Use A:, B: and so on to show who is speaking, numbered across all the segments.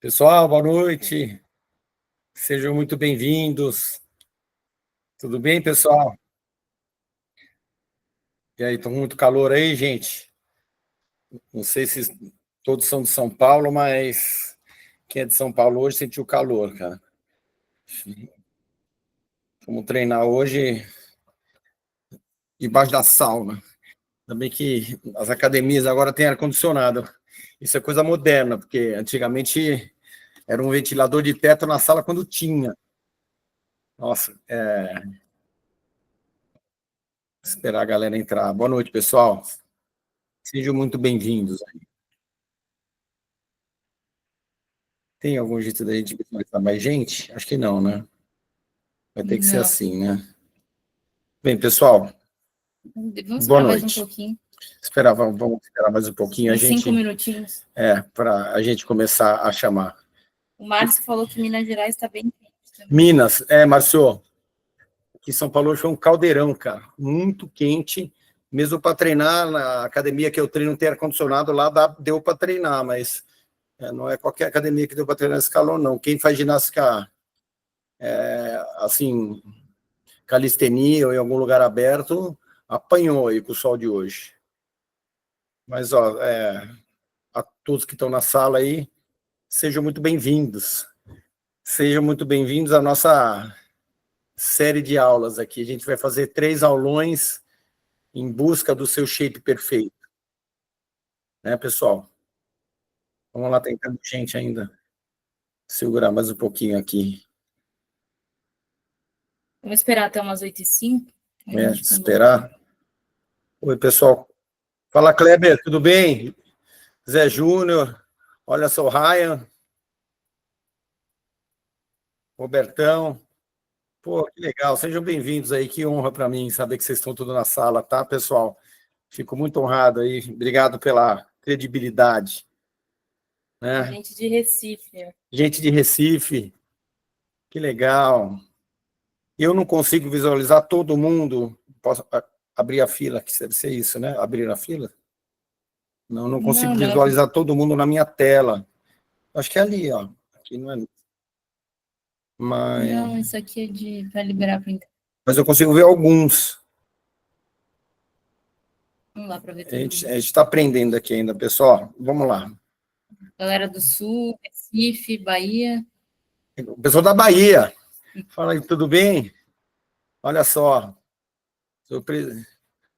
A: Pessoal, boa noite. Sejam muito bem-vindos. Tudo bem, pessoal? E aí, tá muito calor aí, gente? Não sei se todos são de São Paulo, mas quem é de São Paulo hoje sentiu calor, cara. Vamos treinar hoje debaixo da sauna. Ainda bem que as academias agora têm ar-condicionado. Isso é coisa moderna, porque antigamente era um ventilador de teto na sala quando tinha. Nossa, esperar a galera entrar. Boa noite, pessoal. Sejam muito bem-vindos. Tem algum jeito da gente visualizar mais gente? Acho que não, né? Vai ter que ser
B: Não.
A: assim, né? Bem, pessoal,
B: Vamos
A: boa
B: esperar mais um
A: noite.
B: pouquinho.
A: Vamos esperar mais um pouquinho.
B: Uns 5 minutinhos.
A: Para a gente começar a chamar.
B: O Márcio falou que Minas Gerais está bem quente também.
A: Minas, Márcio, aqui em São Paulo hoje foi um caldeirão, cara. Muito quente. Mesmo para treinar, na academia que eu treino tem ar-condicionado, lá deu para treinar, mas não é qualquer academia que deu para treinar esse calor, não. Quem faz ginástica, assim, calistenia ou em algum lugar aberto, apanhou aí com o sol de hoje. Mas, ó, a todos que estão na sala aí, sejam muito bem-vindos. Sejam muito bem-vindos à nossa série de aulas aqui. A gente vai fazer 3 aulões em busca do seu shape perfeito. Né, pessoal? Vamos lá, tentando gente ainda. Segurar mais um pouquinho aqui.
B: Vamos esperar até umas 8h05.
A: Esperar. Oi, pessoal. Fala, Kleber, tudo bem? Zé Júnior, olha só o Ryan, Robertão. Pô, que legal, sejam bem-vindos aí, que honra para mim saber que vocês estão tudo na sala, tá, pessoal? Fico muito honrado aí, obrigado pela credibilidade. Né?
B: Gente de Recife.
A: Gente de Recife, que legal. Eu não consigo visualizar todo mundo, posso abrir a fila, que deve ser isso, né? Abrir a fila? Não consigo visualizar todo mundo na minha tela. Acho que é ali, ó. Aqui não é.
B: Não, isso aqui é para liberar para entrar.
A: Mas eu consigo ver alguns.
B: Vamos lá para ver
A: A gente está aprendendo aqui ainda, pessoal. Vamos lá.
B: Galera do Sul, Recife, Bahia.
A: O pessoal da Bahia. Fala aí, tudo bem? Olha só.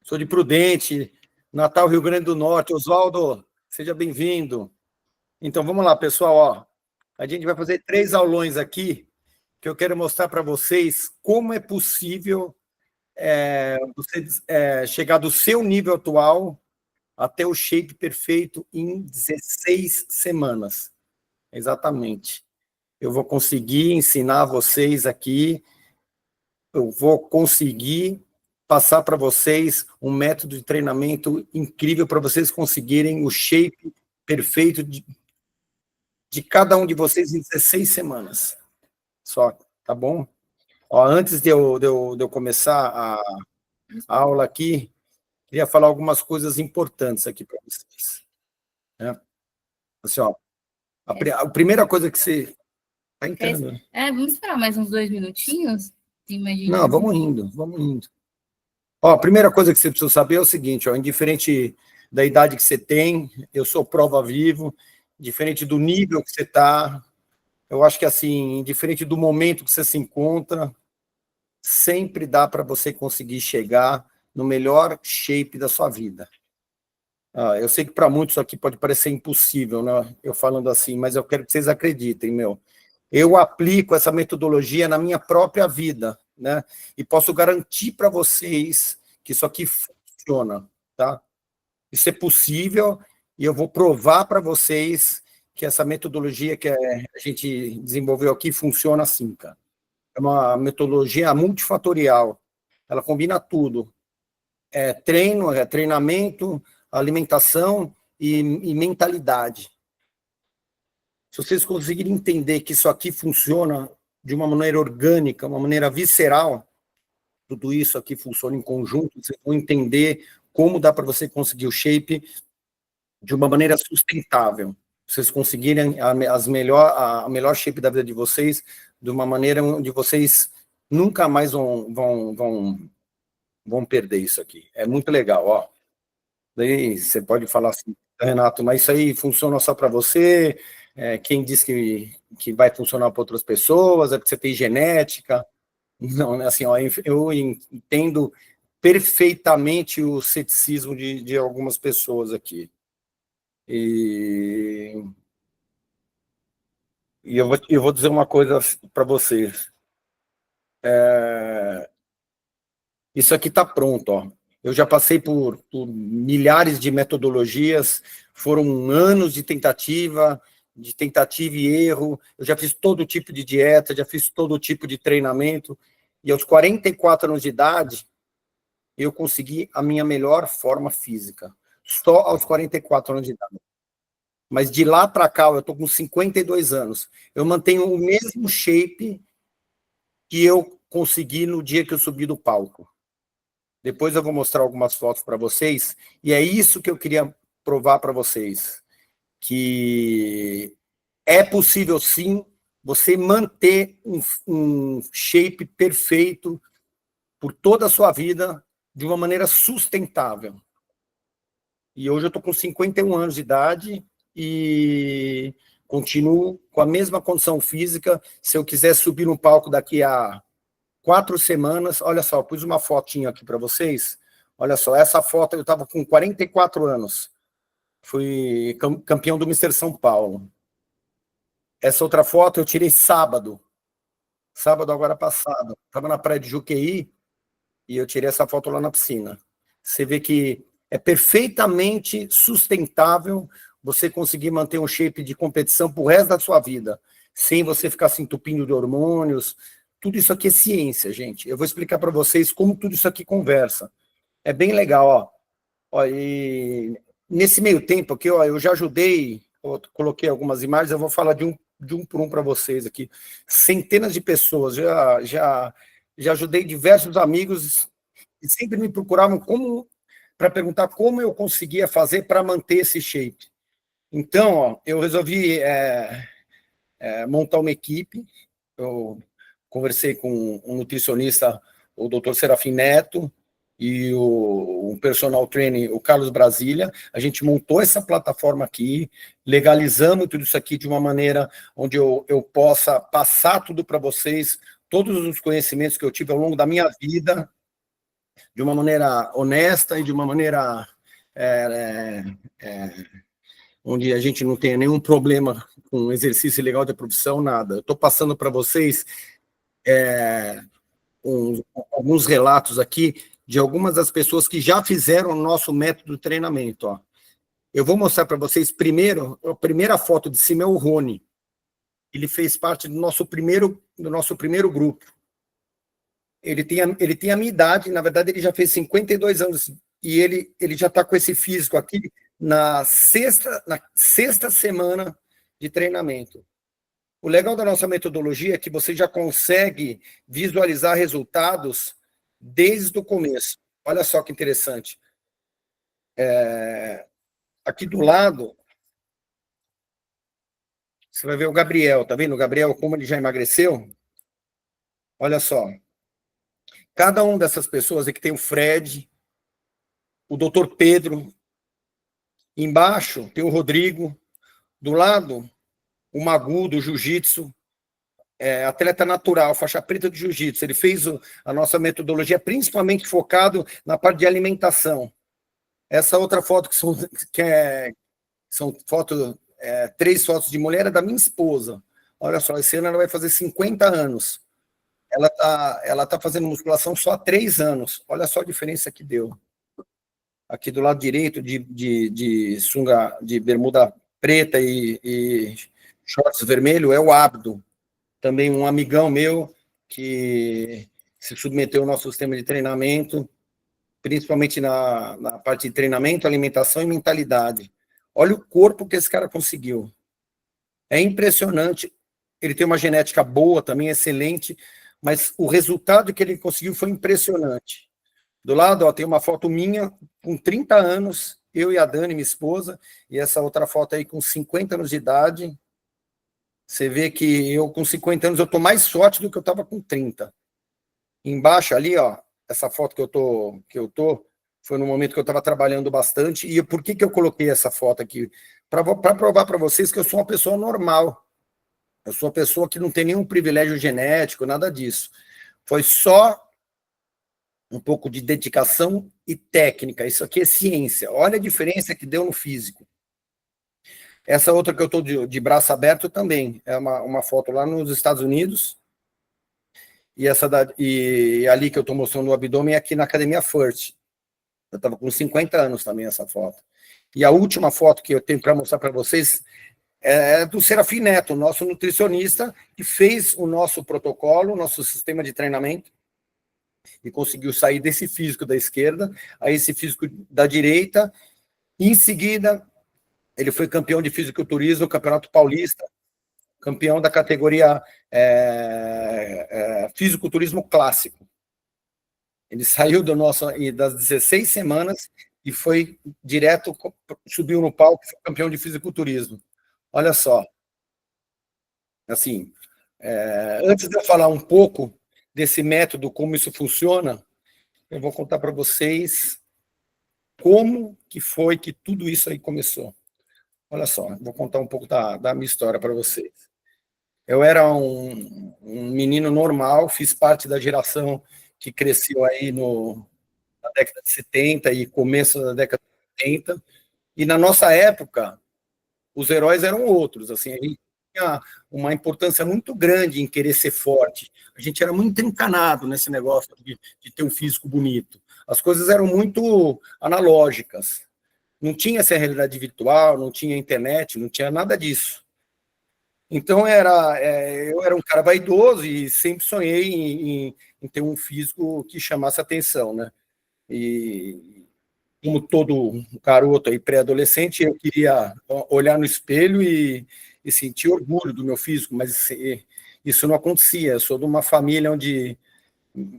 A: Sou de Prudente, Natal, Rio Grande do Norte. Oswaldo, seja bem-vindo. Então, vamos lá, pessoal. Ó, a gente vai fazer 3 aulões aqui, que eu quero mostrar para vocês como é possível você chegar do seu nível atual até o shape perfeito em 16 semanas. Exatamente. Eu vou conseguir ensinar vocês aqui, eu vou conseguir passar para vocês um método de treinamento incrível para vocês conseguirem o shape perfeito de cada um de vocês em 16 semanas. Só, tá bom? Ó, antes de eu começar a aula aqui, queria falar algumas coisas importantes aqui para vocês. Né? Assim, ó, a primeira coisa que você... Está entrando.
B: Vamos esperar mais uns 2 minutinhos?
A: Não, vamos indo. Ó, a primeira coisa que você precisa saber é o seguinte, ó, indiferente da idade que você tem, eu sou prova vivo, diferente do nível que você está, eu acho que assim, indiferente do momento que você se encontra, sempre dá para você conseguir chegar no melhor shape da sua vida. Eu sei que para muitos isso aqui pode parecer impossível, né? Eu falando assim, mas eu quero que vocês acreditem, meu. Eu aplico essa metodologia na minha própria vida, né? E posso garantir para vocês que isso aqui funciona, tá? Isso é possível e eu vou provar para vocês que essa metodologia que a gente desenvolveu aqui funciona assim, cara. É uma metodologia multifatorial. Ela combina tudo. Treino, treinamento, alimentação e mentalidade. Se vocês conseguirem entender que isso aqui funciona de uma maneira orgânica, uma maneira visceral, tudo isso aqui funciona em conjunto, vocês vão entender como dá para você conseguir o shape de uma maneira sustentável, vocês conseguirem a melhor shape da vida de vocês, de uma maneira onde vocês nunca mais vão perder isso aqui. É muito legal, ó. Daí você pode falar assim, Renato, mas isso aí funciona só para você? Quem diz que vai funcionar para outras pessoas? É porque você tem genética? Não, né? Assim, ó, eu entendo perfeitamente o ceticismo de algumas pessoas aqui. E eu vou dizer uma coisa para vocês. Isso aqui está pronto, ó. Eu já passei por milhares de metodologias, foram anos de tentativa e erro. Eu já fiz todo tipo de dieta, já fiz todo tipo de treinamento. E aos 44 anos de idade, eu consegui a minha melhor forma física. Só aos 44 anos de idade. Mas de lá para cá, eu estou com 52 anos. Eu mantenho o mesmo shape que eu consegui no dia que eu subi do palco. Depois eu vou mostrar algumas fotos para vocês, e é isso que eu queria provar para vocês, que é possível sim você manter um shape perfeito por toda a sua vida de uma maneira sustentável. E hoje eu estou com 51 anos de idade e continuo com a mesma condição física. Se eu quiser subir no palco daqui a 4 semanas, olha só, pus uma fotinha aqui para vocês. Olha só, essa foto eu estava com 44 anos. Fui campeão do Mister São Paulo. Essa outra foto eu tirei sábado agora passado. Estava na praia de Juqueí e eu tirei essa foto lá na piscina. Você vê que é perfeitamente sustentável você conseguir manter um shape de competição pro resto da sua vida, sem você ficar se entupindo de hormônios. Tudo isso aqui é ciência, gente. Eu vou explicar para vocês como tudo isso aqui conversa. É bem legal, ó. E nesse meio tempo aqui, ó, eu já ajudei, eu coloquei algumas imagens, eu vou falar de um por um para vocês aqui. Centenas de pessoas, já ajudei diversos amigos e sempre me procuravam para perguntar como eu conseguia fazer para manter esse shape. Então, ó, eu resolvi montar uma equipe. Eu conversei com um nutricionista, o Dr. Serafim Neto, e um personal trainer, o Carlos Brasília. A gente montou essa plataforma aqui, legalizamos tudo isso aqui de uma maneira onde eu possa passar tudo para vocês, todos os conhecimentos que eu tive ao longo da minha vida, de uma maneira honesta e de uma maneira onde a gente não tenha nenhum problema com exercício ilegal de profissão, nada. Eu estou passando para vocês alguns relatos aqui de algumas das pessoas que já fizeram o nosso método de treinamento. Ó. Eu vou mostrar para vocês primeiro, a primeira foto de cima é o Rony. Ele fez parte do nosso primeiro grupo. Ele tem a minha idade, na verdade ele já fez 52 anos, e ele já está com esse físico aqui na sexta semana de treinamento. O legal da nossa metodologia é que você já consegue visualizar resultados desde o começo. Olha só que interessante. Aqui do lado, você vai ver o Gabriel, tá vendo? O Gabriel, como ele já emagreceu. Olha só. Cada uma dessas pessoas aqui tem o Fred, o Dr. Pedro, embaixo tem o Rodrigo, do lado, o Magu, do Jiu-Jitsu, atleta natural, faixa preta de Jiu-Jitsu. Ele fez a nossa metodologia principalmente focado na parte de alimentação. Essa outra foto são fotos, 3 fotos de mulher, é da minha esposa. Olha só, esse ano ela vai fazer 50 anos. Ela tá fazendo musculação só há 3 anos. Olha só a diferença que deu. Aqui do lado direito, de sunga, de bermuda preta e shorts vermelho, é o Abdo. Também um amigão meu que se submeteu ao nosso sistema de treinamento, principalmente na parte de treinamento, alimentação e mentalidade. Olha o corpo que esse cara conseguiu. É impressionante. Ele tem uma genética boa também, excelente, mas o resultado que ele conseguiu foi impressionante. Do lado, ó, tem uma foto minha com 30 anos, eu e a Dani, minha esposa, e essa outra foto aí com 50 anos de idade. Você vê que eu, com 50 anos, eu estou mais forte do que eu estava com 30. Embaixo ali, ó, essa foto que eu tô foi no momento que eu estava trabalhando bastante. E por que eu coloquei essa foto aqui? Para provar para vocês que eu sou uma pessoa normal. Eu sou uma pessoa que não tem nenhum privilégio genético, nada disso. Foi só um pouco de dedicação e técnica. Isso aqui é ciência. Olha a diferença que deu no físico. Essa outra que eu estou de braço aberto também. É uma foto lá nos Estados Unidos. E ali que eu estou mostrando o abdômen é aqui na Academia First. Eu estava com 50 anos também, essa foto. E a última foto que eu tenho para mostrar para vocês é do Serafim Neto, nosso nutricionista, que fez o nosso protocolo, o nosso sistema de treinamento, e conseguiu sair desse físico da esquerda a esse físico da direita. E, em seguida, ele foi campeão de fisiculturismo, Campeonato Paulista, campeão da categoria fisiculturismo clássico. Ele saiu das 16 semanas e foi direto, subiu no palco, foi campeão de fisiculturismo. Olha só. Assim, antes de eu falar um pouco desse método, como isso funciona, eu vou contar para vocês como que foi que tudo isso aí começou. Olha só, vou contar um pouco da minha história para vocês. Eu era um menino normal, fiz parte da geração que cresceu aí na década de 70 e começo da década de 80, e na nossa época, os heróis eram outros, assim, a gente tinha uma importância muito grande em querer ser forte, a gente era muito encanado nesse negócio de ter um físico bonito, as coisas eram muito analógicas, não tinha essa realidade virtual, não tinha internet, não tinha nada disso. Então, eu era um cara vaidoso e sempre sonhei em ter um físico que chamasse atenção, né? E, como todo garoto aí, pré-adolescente, eu queria olhar no espelho e sentir orgulho do meu físico, mas isso não acontecia. Eu sou de uma família onde...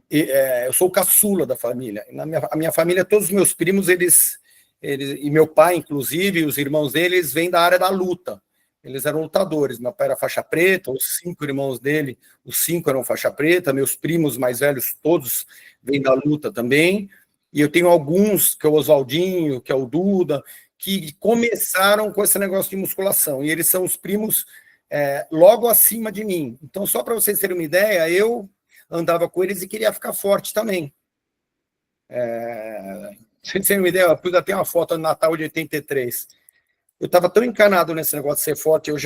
A: eu sou o caçula da família. A minha família, todos os meus primos, eles e meu pai, inclusive, os irmãos deles, vêm da área da luta. Eles eram lutadores. Meu pai era faixa preta, os 5 irmãos dele, os 5 eram faixa preta, meus primos mais velhos, todos vêm da luta também. E eu tenho alguns, que é o Oswaldinho, que é o Duda, que começaram com esse negócio de musculação. E eles são os primos logo acima de mim. Então, só para vocês terem uma ideia, eu andava com eles e queria ficar forte também. Pra vocês terem uma ideia, eu pus até uma foto no Natal de 83. Eu estava tão encanado nesse negócio de ser forte, eu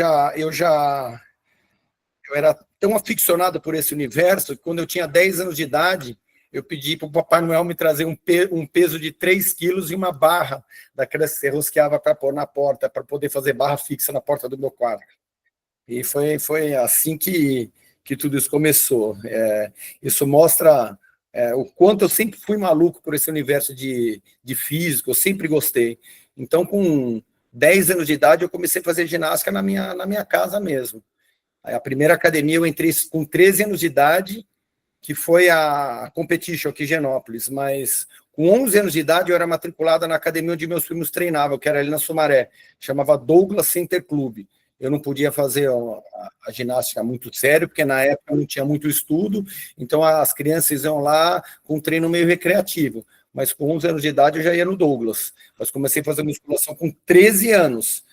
A: era tão aficionado por esse universo, que quando eu tinha 10 anos de idade, eu pedi para o Papai Noel me trazer um peso de 3 quilos e uma barra daquelas que você rosqueava para pôr na porta, para poder fazer barra fixa na porta do meu quarto. E foi assim que tudo isso começou. Isso mostra o quanto eu sempre fui maluco por esse universo de físico, eu sempre gostei. Então, com 10 anos de idade, eu comecei a fazer ginástica na minha casa mesmo. Aí, a primeira academia eu entrei com 13 anos de idade, que foi a Competition aqui em Genópolis, mas com 11 anos de idade eu era matriculada na academia onde meus primos treinavam, que era ali na Sumaré, chamava Douglas Center Club. Eu não podia fazer a ginástica muito sério, porque na época não tinha muito estudo, então as crianças iam lá com um treino meio recreativo. Mas com 11 anos de idade eu já ia no Douglas. Mas comecei a fazer musculação com 13 anos.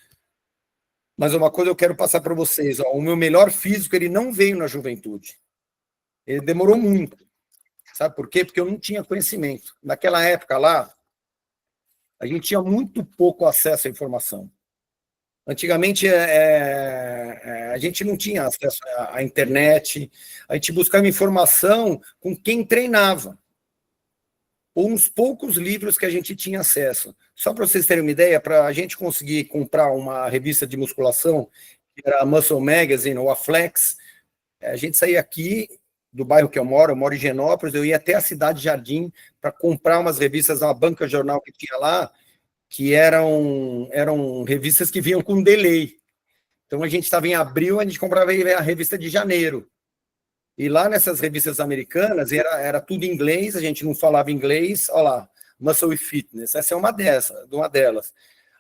A: Mas uma coisa eu quero passar para vocês, o meu melhor físico, ele não veio na juventude. Ele demorou muito. Sabe por quê? Porque eu não tinha conhecimento. Naquela época lá, a gente tinha muito pouco acesso à informação. Antigamente, a gente não tinha acesso à internet, a gente buscava informação com quem treinava, ou uns poucos livros que a gente tinha acesso. Só para vocês terem uma ideia, para a gente conseguir comprar uma revista de musculação, que era a Muscle Magazine ou a Flex, a gente saía aqui do bairro que eu moro em Genópolis, eu ia até a Cidade Jardim para comprar umas revistas na banca jornal que tinha lá, que eram revistas que vinham com delay. Então, a gente estava em abril, a gente comprava a revista de janeiro. E lá nessas revistas americanas, era tudo em inglês, a gente não falava inglês. Olha lá, Muscle e Fitness. Essa é uma delas.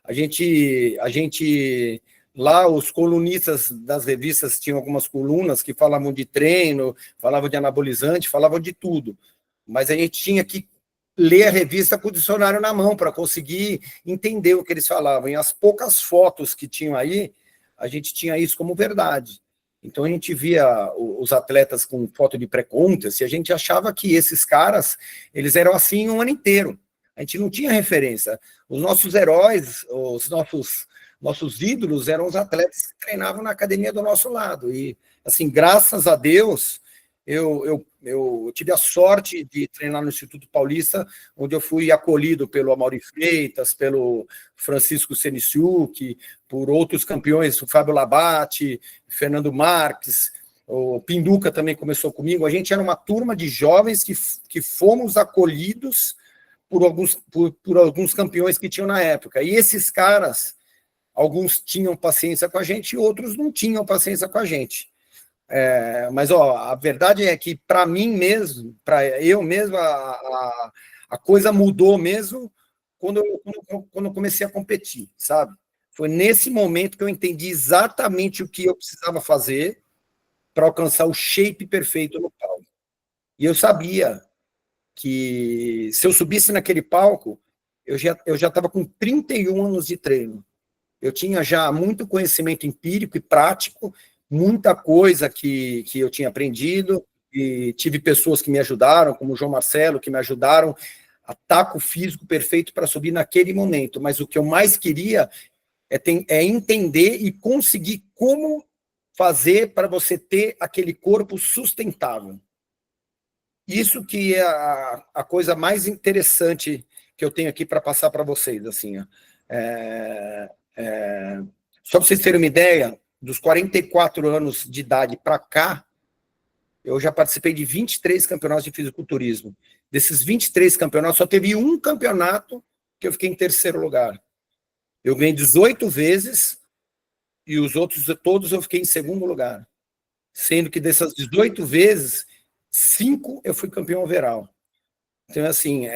A: A gente lá, os colunistas das revistas tinham algumas colunas que falavam de treino, falavam de anabolizante, falavam de tudo. Mas a gente tinha que ler a revista com o dicionário na mão para conseguir entender o que eles falavam. E as poucas fotos que tinham aí, a gente tinha isso como verdade. Então a gente via os atletas com foto de pré-contest e a gente achava que esses caras, eles eram assim um ano inteiro. A gente não tinha referência. Os nossos heróis, os nossos ídolos eram os atletas que treinavam na academia do nosso lado. E, assim, graças a Deus, eu tive a sorte de treinar no Instituto Paulista, onde eu fui acolhido pelo Amaury Freitas, pelo Francisco Senisiuk, por outros campeões, o Fábio Labate, Fernando Marques, o Pinduca também começou comigo. A gente era uma turma de jovens que fomos acolhidos por alguns campeões que tinham na época. E esses caras, alguns tinham paciência com a gente e outros não tinham paciência com a gente. Mas a verdade é que, para mim mesmo, para eu mesmo, a coisa mudou mesmo quando eu comecei a competir, sabe? Foi nesse momento que eu entendi exatamente o que eu precisava fazer para alcançar o shape perfeito no palco. E eu sabia que se eu subisse naquele palco, eu já estava com 31 anos de treino. Eu tinha já muito conhecimento empírico e prático, muita coisa que eu tinha aprendido, e tive pessoas que me ajudaram, como o João Marcelo, que me ajudaram a taco físico perfeito para subir naquele momento. Mas o que eu mais queria é entender e conseguir como fazer para você ter aquele corpo sustentável. Isso que é a coisa mais interessante que eu tenho aqui para passar para vocês. Assim, só para vocês terem uma ideia, dos 44 anos de idade para cá, eu já participei de 23 campeonatos de fisiculturismo. Desses 23 campeonatos, só teve um campeonato que eu fiquei em terceiro lugar. Eu ganhei 18 vezes e os outros todos eu fiquei em segundo lugar. Sendo que dessas 18 vezes, 5 eu fui campeão overall. Então, assim,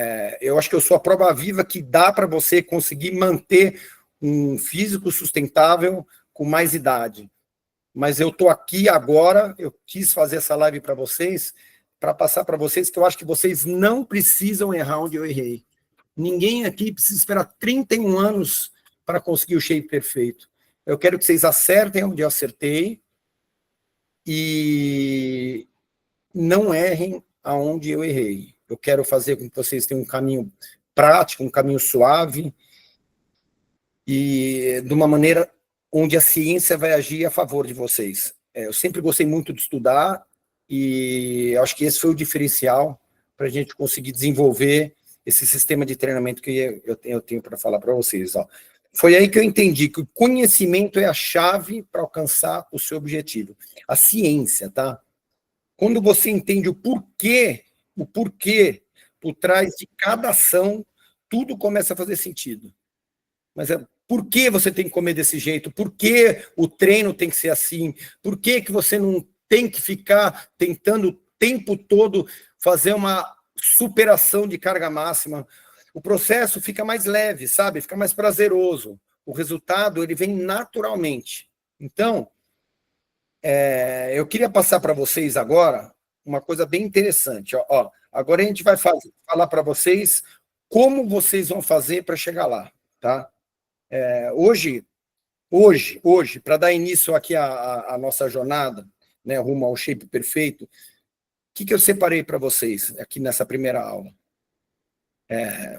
A: eu acho que eu sou a prova viva que dá para você conseguir manter um físico sustentável com mais idade. Mas eu estou aqui agora, eu quis fazer essa live para vocês, para passar para vocês que eu acho que vocês não precisam errar onde eu errei. Ninguém aqui precisa esperar 31 anos para conseguir o shape perfeito. Eu quero que vocês acertem onde eu acertei e não errem aonde eu errei. Eu quero fazer com que vocês tenham um caminho prático, um caminho suave e de uma maneira onde a ciência vai agir a favor de vocês. Eu sempre gostei muito de estudar e acho que esse foi o diferencial para a gente conseguir desenvolver esse sistema de treinamento que eu tenho para falar para vocês. Foi aí que eu entendi que o conhecimento é a chave para alcançar o seu objetivo. A ciência, tá? Quando você entende o porquê por trás de cada ação, tudo começa a fazer sentido. Mas por que você tem que comer desse jeito? Por que o treino tem que ser assim? Por que você não tem que ficar tentando o tempo todo fazer uma superação de carga máxima? O processo fica mais leve, sabe? Fica mais prazeroso. O resultado ele vem naturalmente. Então, eu queria passar para vocês agora uma coisa bem interessante. Agora a gente vai falar para vocês como vocês vão fazer para chegar lá, tá? Hoje, para dar início aqui à nossa jornada, né, rumo ao shape perfeito, o que eu separei para vocês aqui nessa primeira aula? É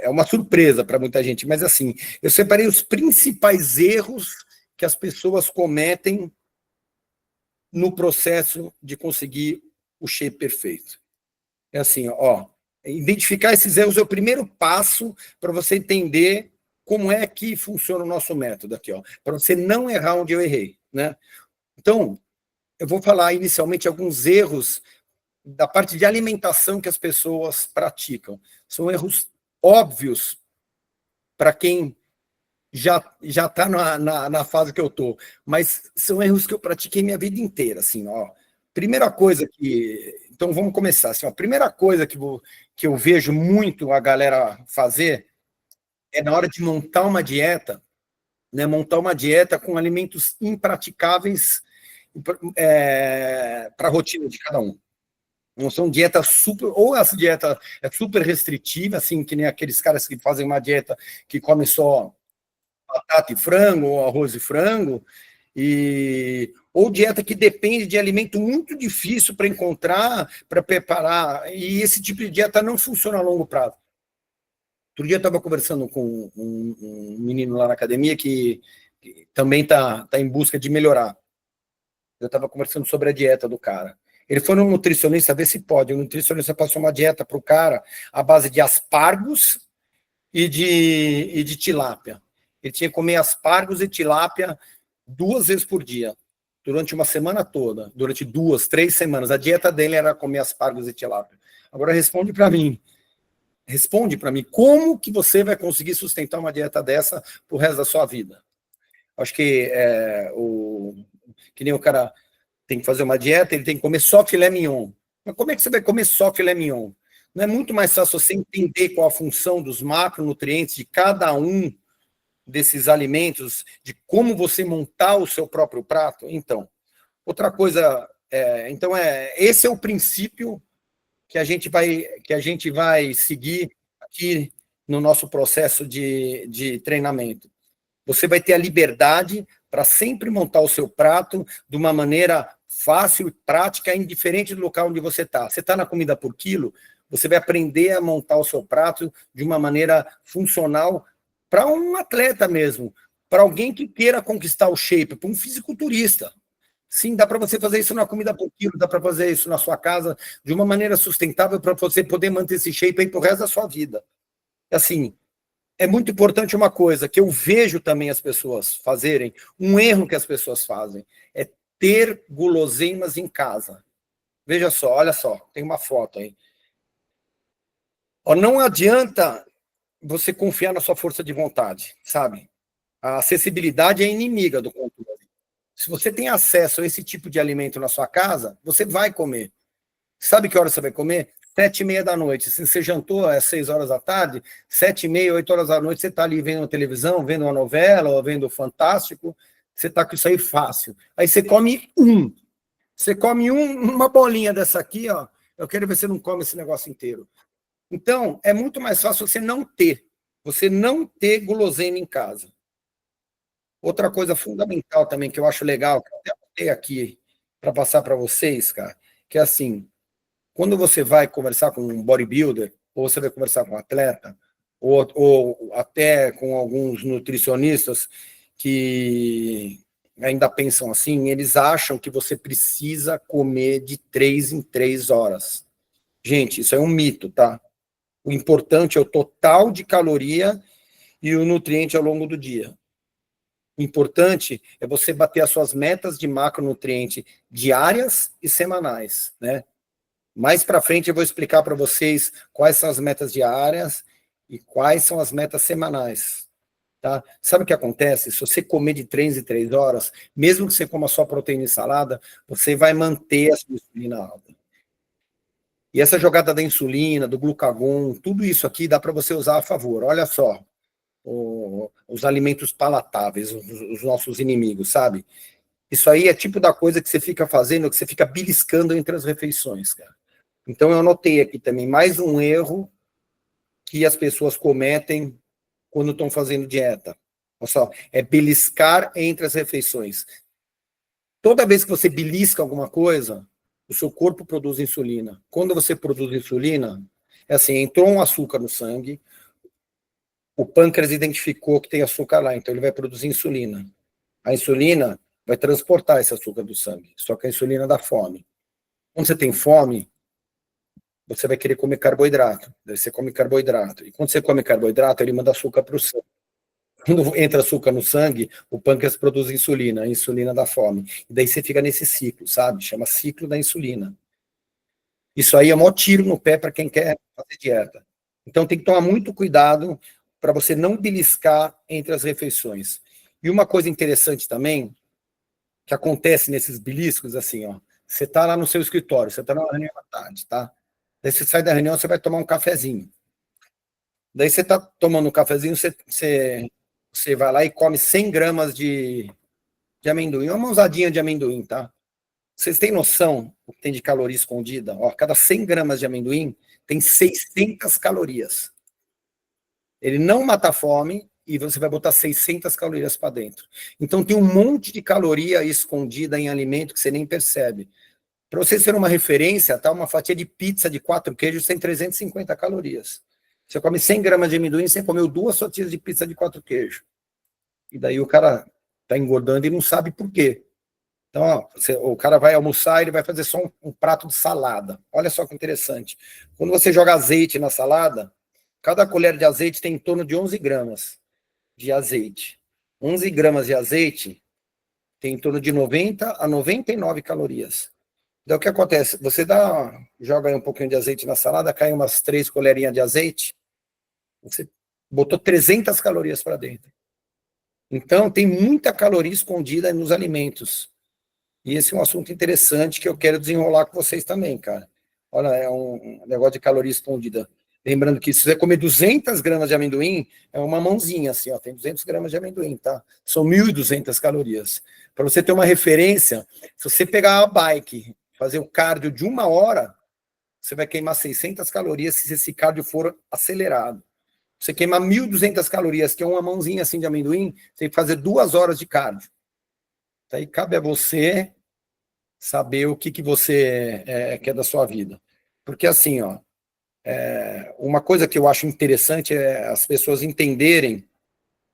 A: uma surpresa para muita gente, mas assim, eu separei os principais erros que as pessoas cometem no processo de conseguir o shape perfeito. É assim, identificar esses erros é o primeiro passo para você entender como é que funciona o nosso método aqui, para você não errar onde eu errei, né? Então, eu vou falar inicialmente alguns erros da parte de alimentação que as pessoas praticam. São erros óbvios para quem já está na fase que eu estou, mas são erros que eu pratiquei minha vida inteira, assim, Primeira coisa que... Então, vamos começar. Assim, a primeira coisa que eu vejo muito a galera fazer é na hora de montar uma dieta, né, montar uma dieta com alimentos impraticáveis para a rotina de cada um. Não são dietas super... Ou essa dieta é super restritiva, assim, que nem aqueles caras que fazem uma dieta que come só batata e frango, ou arroz e frango, ou dieta que depende de alimento muito difícil para encontrar, para preparar, e esse tipo de dieta não funciona a longo prazo. Outro dia eu estava conversando com um menino lá na academia que também está em busca de melhorar. Eu estava conversando sobre a dieta do cara. Ele foi num nutricionista ver se pode. O nutricionista passou uma dieta para o cara à base de aspargos e de tilápia. Ele tinha que comer aspargos e tilápia 2 vezes por dia, durante uma semana toda, durante 2, 3 semanas. A dieta dele era comer aspargos e tilápia. Agora responde para mim, como que você vai conseguir sustentar uma dieta dessa pro resto da sua vida? Acho que que nem o cara tem que fazer uma dieta, ele tem que comer só filé mignon. Mas como é que você vai comer só filé mignon? Não é muito mais fácil você entender qual a função dos macronutrientes de cada um desses alimentos, de como você montar o seu próprio prato? Então, outra coisa, esse é o princípio que a gente vai seguir aqui no nosso processo de treinamento. Você vai ter a liberdade para sempre montar o seu prato de uma maneira fácil e prática, indiferente do local onde você está. Você está na comida por quilo, você vai aprender a montar o seu prato de uma maneira funcional para um atleta mesmo, para alguém que queira conquistar o shape, para um fisiculturista. Sim, dá para você fazer isso na comida por quilo, dá para fazer isso na sua casa de uma maneira sustentável para você poder manter esse shape aí para o resto da sua vida. Assim, é muito importante uma coisa que eu vejo também as pessoas fazerem, um erro que as pessoas fazem, é ter guloseimas em casa. Veja só, olha só, tem uma foto aí. Não adianta você confiar na sua força de vontade, sabe? A acessibilidade é inimiga do controle. Se você tem acesso a esse tipo de alimento na sua casa, você vai comer. Sabe que hora você vai comer? 7h30 da noite. Se você jantou às 6 horas da tarde, 7h30, 8 horas da noite, você está ali vendo uma televisão, vendo uma novela, ou vendo Fantástico, você está com isso aí fácil. Aí você come uma bolinha dessa aqui, ó. Eu quero ver se você não come esse negócio inteiro. Então, é muito mais fácil você não ter guloseima em casa. Outra coisa fundamental também que eu acho legal, que eu até botei aqui para passar para vocês, cara, que é assim, quando você vai conversar com um bodybuilder, ou você vai conversar com um atleta, ou até com alguns nutricionistas que ainda pensam assim, eles acham que você precisa comer de 3 em 3 horas. Gente, isso é um mito, tá? O importante é o total de caloria e o nutriente ao longo do dia. O importante é você bater as suas metas de macronutriente diárias e semanais, né? Mais para frente eu vou explicar para vocês quais são as metas diárias e quais são as metas semanais, tá? Sabe o que acontece? Se você comer de 3 em 3 horas, mesmo que você coma só proteína e salada, você vai manter a sua insulina alta. E essa jogada da insulina, do glucagon, tudo isso aqui dá para você usar a favor. Olha só, os alimentos palatáveis, os nossos inimigos, sabe? Isso aí é tipo da coisa que você fica fazendo, que você fica beliscando entre as refeições, cara. Então eu anotei aqui também mais um erro que as pessoas cometem quando estão fazendo dieta. Olha só, é beliscar entre as refeições. Toda vez que você belisca alguma coisa, o seu corpo produz insulina. Quando você produz insulina, é assim, entrou um açúcar no sangue, o pâncreas identificou que tem açúcar lá, então ele vai produzir insulina. A insulina vai transportar esse açúcar do sangue, só que a insulina dá fome. Quando você tem fome, você vai querer comer carboidrato. Daí você come carboidrato. E quando você come carboidrato, ele manda açúcar para o sangue. Quando entra açúcar no sangue, o pâncreas produz insulina, a insulina dá fome. E daí você fica nesse ciclo, sabe? Chama ciclo da insulina. Isso aí é um maior tiro no pé para quem quer fazer dieta. Então tem que tomar muito cuidado para você não beliscar entre as refeições. E uma coisa interessante também, que acontece nesses beliscos, assim, ó, Você está lá no seu escritório, você está na reunião à tarde, tá? Daí você sai da reunião, você vai tomar um cafezinho. Daí você está tomando um cafezinho, você vai lá e come 100 gramas de amendoim, uma mãozadinha de amendoim, tá? Vocês têm noção do que tem de caloria escondida? Ó, cada 100 gramas de amendoim tem 600 calorias. Ele não mata a fome e você vai botar 600 calorias para dentro. Então tem um monte de caloria escondida em alimento que você nem percebe. Para vocês terem uma referência, tá? Uma fatia de pizza de 4 queijos tem 350 calorias. Você come 100 gramas de amendoim, você comeu 2 fatias de pizza de 4 queijos. E daí o cara está engordando e não sabe por quê. Então, ó, o cara vai almoçar e ele vai fazer só um prato de salada. Olha só que interessante. Quando você joga azeite na salada, cada colher de azeite tem em torno de 11 gramas de azeite. 11 gramas de azeite tem em torno de 90 a 99 calorias. Então, o que acontece? Você joga aí um pouquinho de azeite na salada, cai umas 3 colherinhas de azeite, você botou 300 calorias para dentro. Então, tem muita caloria escondida nos alimentos. E esse é um assunto interessante que eu quero desenrolar com vocês também, cara. Olha, é um negócio de caloria escondida. Lembrando que se você comer 200 gramas de amendoim, é uma mãozinha assim, ó, tem 200 gramas de amendoim, tá? São 1.200 calorias. Para você ter uma referência, se você pegar a bike, fazer o cardio de 1 hora, você vai queimar 600 calorias se esse cardio for acelerado. Você queimar 1.200 calorias, que é uma mãozinha assim de amendoim, você tem que fazer 2 horas de cardio. Aí cabe a você saber o que você quer da sua vida. Porque assim, ó, uma coisa que eu acho interessante é as pessoas entenderem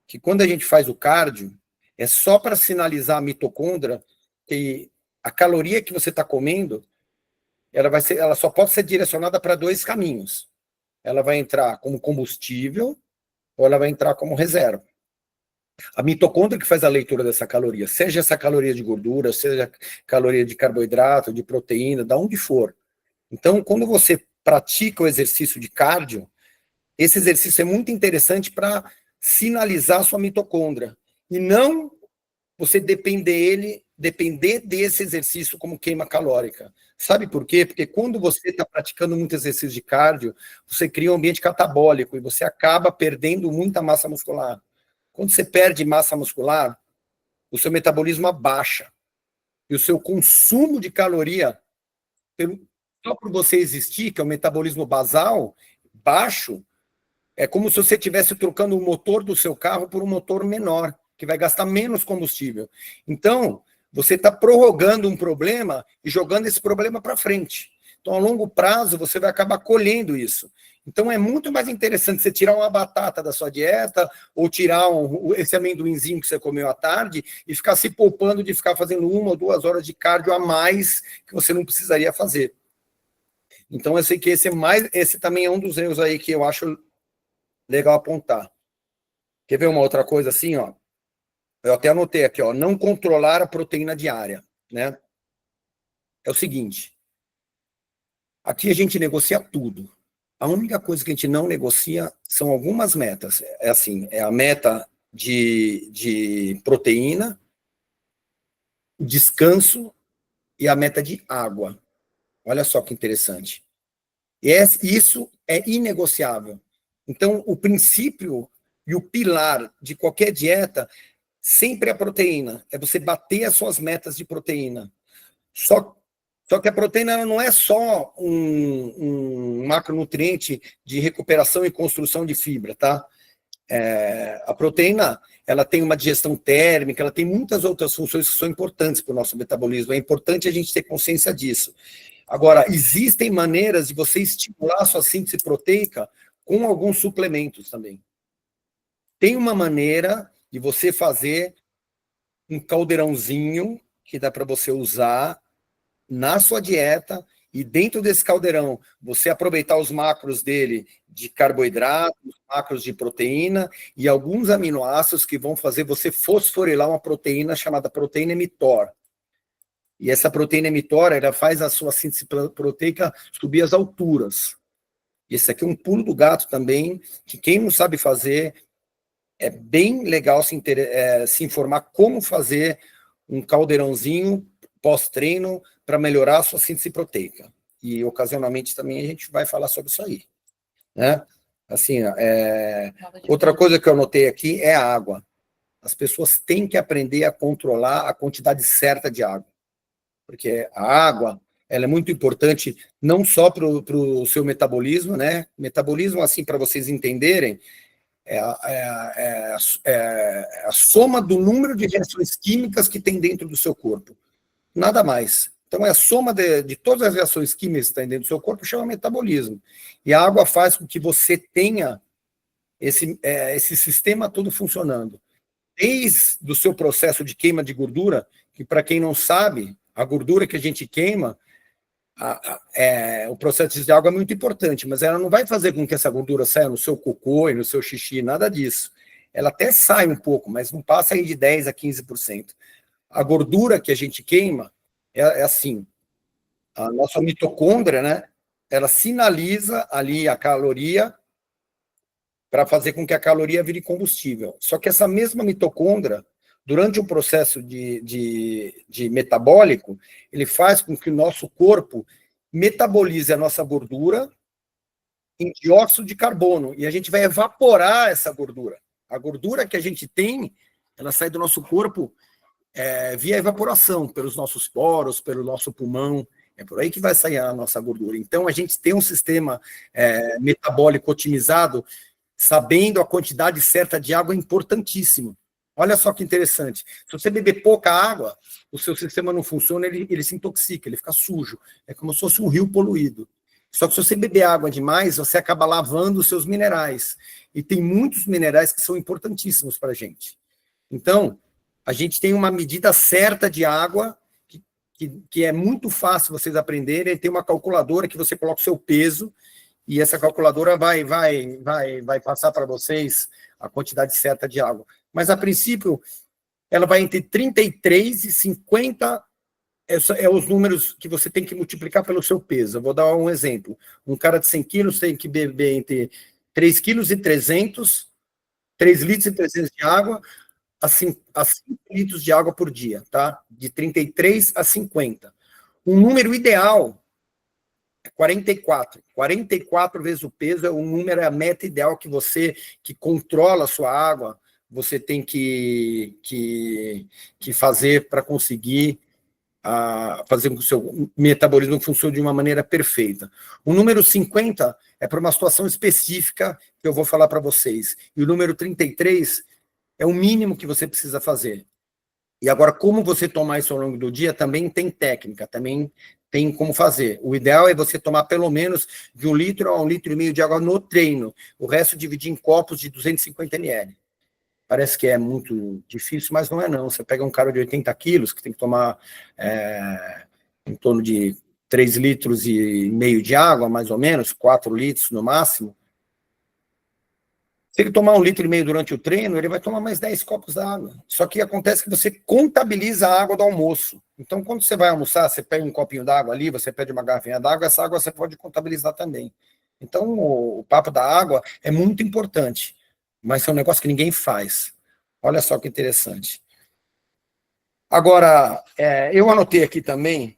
A: que quando a gente faz o cardio, é só para sinalizar a mitocôndria que a caloria que você está comendo, ela só pode ser direcionada para 2 caminhos. Ela vai entrar como combustível ou ela vai entrar como reserva. A mitocôndria que faz a leitura dessa caloria, seja essa caloria de gordura, seja caloria de carboidrato, de proteína, de onde for. Então, quando você pratica o exercício de cardio, esse exercício é muito interessante para sinalizar a sua mitocôndria. E não você depender desse exercício como queima calórica. Sabe por quê? Porque quando você está praticando muito exercício de cardio, você cria um ambiente catabólico e você acaba perdendo muita massa muscular. Quando você perde massa muscular, o seu metabolismo abaixa. E o seu consumo de caloria, só por você existir, que é o metabolismo basal, baixo, é como se você estivesse trocando o motor do seu carro por um motor menor, que vai gastar menos combustível. Então, você está prorrogando um problema e jogando esse problema para frente. Então, a longo prazo, você vai acabar colhendo isso. Então, é muito mais interessante você tirar uma batata da sua dieta ou tirar esse amendoinzinho que você comeu à tarde e ficar se poupando de ficar fazendo 1 ou 2 horas de cardio a mais que você não precisaria fazer. Então, eu sei que esse também é um dos erros aí que eu acho legal apontar. Quer ver uma outra coisa assim, ó? Eu até anotei aqui, ó, não controlar a proteína diária, né? É o seguinte, aqui a gente negocia tudo. A única coisa que a gente não negocia são algumas metas. É assim, é a meta de proteína, descanso e a meta de água. Olha só que interessante. Isso é inegociável. Então, o princípio e o pilar de qualquer dieta sempre é a proteína. É você bater as suas metas de proteína. Só que a proteína ela não é só um macronutriente de recuperação e construção de fibra, tá? A proteína ela tem uma digestão térmica, ela tem muitas outras funções que são importantes para o nosso metabolismo. É importante a gente ter consciência disso. Agora, existem maneiras de você estimular a sua síntese proteica com alguns suplementos também. Tem uma maneira de você fazer um caldeirãozinho que dá para você usar na sua dieta e dentro desse caldeirão você aproveitar os macros dele de carboidrato, os macros de proteína e alguns aminoácidos que vão fazer você fosforilar uma proteína chamada proteína mTOR. E essa proteína mTOR, ela faz a sua síntese proteica subir às alturas. Esse aqui é um pulo do gato também, que quem não sabe fazer, é bem legal se informar como fazer um caldeirãozinho pós-treino para melhorar a sua síntese proteica. E, ocasionalmente, também a gente vai falar sobre isso aí. Né? Assim, outra coisa que eu anotei aqui é a água. As pessoas têm que aprender a controlar a quantidade certa de água. Porque a água, ela é muito importante não só para o seu metabolismo, né? Metabolismo, assim, para vocês entenderem, é a soma do número de reações químicas que tem dentro do seu corpo. Nada mais. Então, é a soma de todas as reações químicas que tem dentro do seu corpo, chama metabolismo. E a água faz com que você tenha esse sistema todo funcionando. Desde o seu processo de queima de gordura, que, para quem não sabe, a gordura que a gente queima, o processo de água é muito importante, mas ela não vai fazer com que essa gordura saia no seu cocô e no seu xixi, nada disso. Ela até sai um pouco, mas não passa aí de 10% a 15%. A gordura que a gente queima é assim, a nossa mitocôndria, né? Ela sinaliza ali a caloria para fazer com que a caloria vire combustível. Só que essa mesma mitocôndria, durante o processo de metabólico, ele faz com que o nosso corpo metabolize a nossa gordura em dióxido de carbono, e a gente vai evaporar essa gordura. A gordura que a gente tem, ela sai do nosso corpo via evaporação, pelos nossos poros, pelo nosso pulmão, é por aí que vai sair a nossa gordura. Então, a gente tem um sistema metabólico otimizado, sabendo a quantidade certa de água é importantíssimo. Olha só que interessante. Se você beber pouca água, o seu sistema não funciona, ele se intoxica, ele fica sujo. É como se fosse um rio poluído. Só que se você beber água demais, você acaba lavando os seus minerais. E tem muitos minerais que são importantíssimos para a gente. Então, a gente tem uma medida certa de água, que é muito fácil vocês aprenderem. Tem uma calculadora que você coloca o seu peso, e essa calculadora vai passar para vocês a quantidade certa de água. Mas, a princípio, ela vai entre 33 e 50, os números que você tem que multiplicar pelo seu peso. Eu vou dar um exemplo. Um cara de 100 quilos tem que beber entre 3 quilos e 300, 3 litros e 300 de água, a 5 litros de água por dia, tá? De 33 a 50. Um número ideal é 44. 44 vezes o peso é a meta ideal que você, que controla a sua água, você tem que fazer para conseguir fazer com que o seu metabolismo funcione de uma maneira perfeita. O número 50 é para uma situação específica que eu vou falar para vocês. E o número 33 é o mínimo que você precisa fazer. E agora, como você tomar isso ao longo do dia, também tem técnica, também tem como fazer. O ideal é você tomar pelo menos de 1 litro a 1,5 litro de água no treino. O resto dividir em copos de 250 ml. Parece que é muito difícil, mas não é não. Você pega um cara de 80 quilos, que tem que tomar em torno de 3,5 litros de água, mais ou menos, 4 litros no máximo. Se ele tomar 1,5 litro durante o treino, ele vai tomar mais 10 copos d'água. Só que acontece que você contabiliza a água do almoço. Então, quando você vai almoçar, você pega um copinho d'água ali, você pede uma garrafinha d'água, essa água você pode contabilizar também. Então, o papo da água é muito importante, mas é um negócio que ninguém faz. Olha só que interessante. Agora, eu anotei aqui também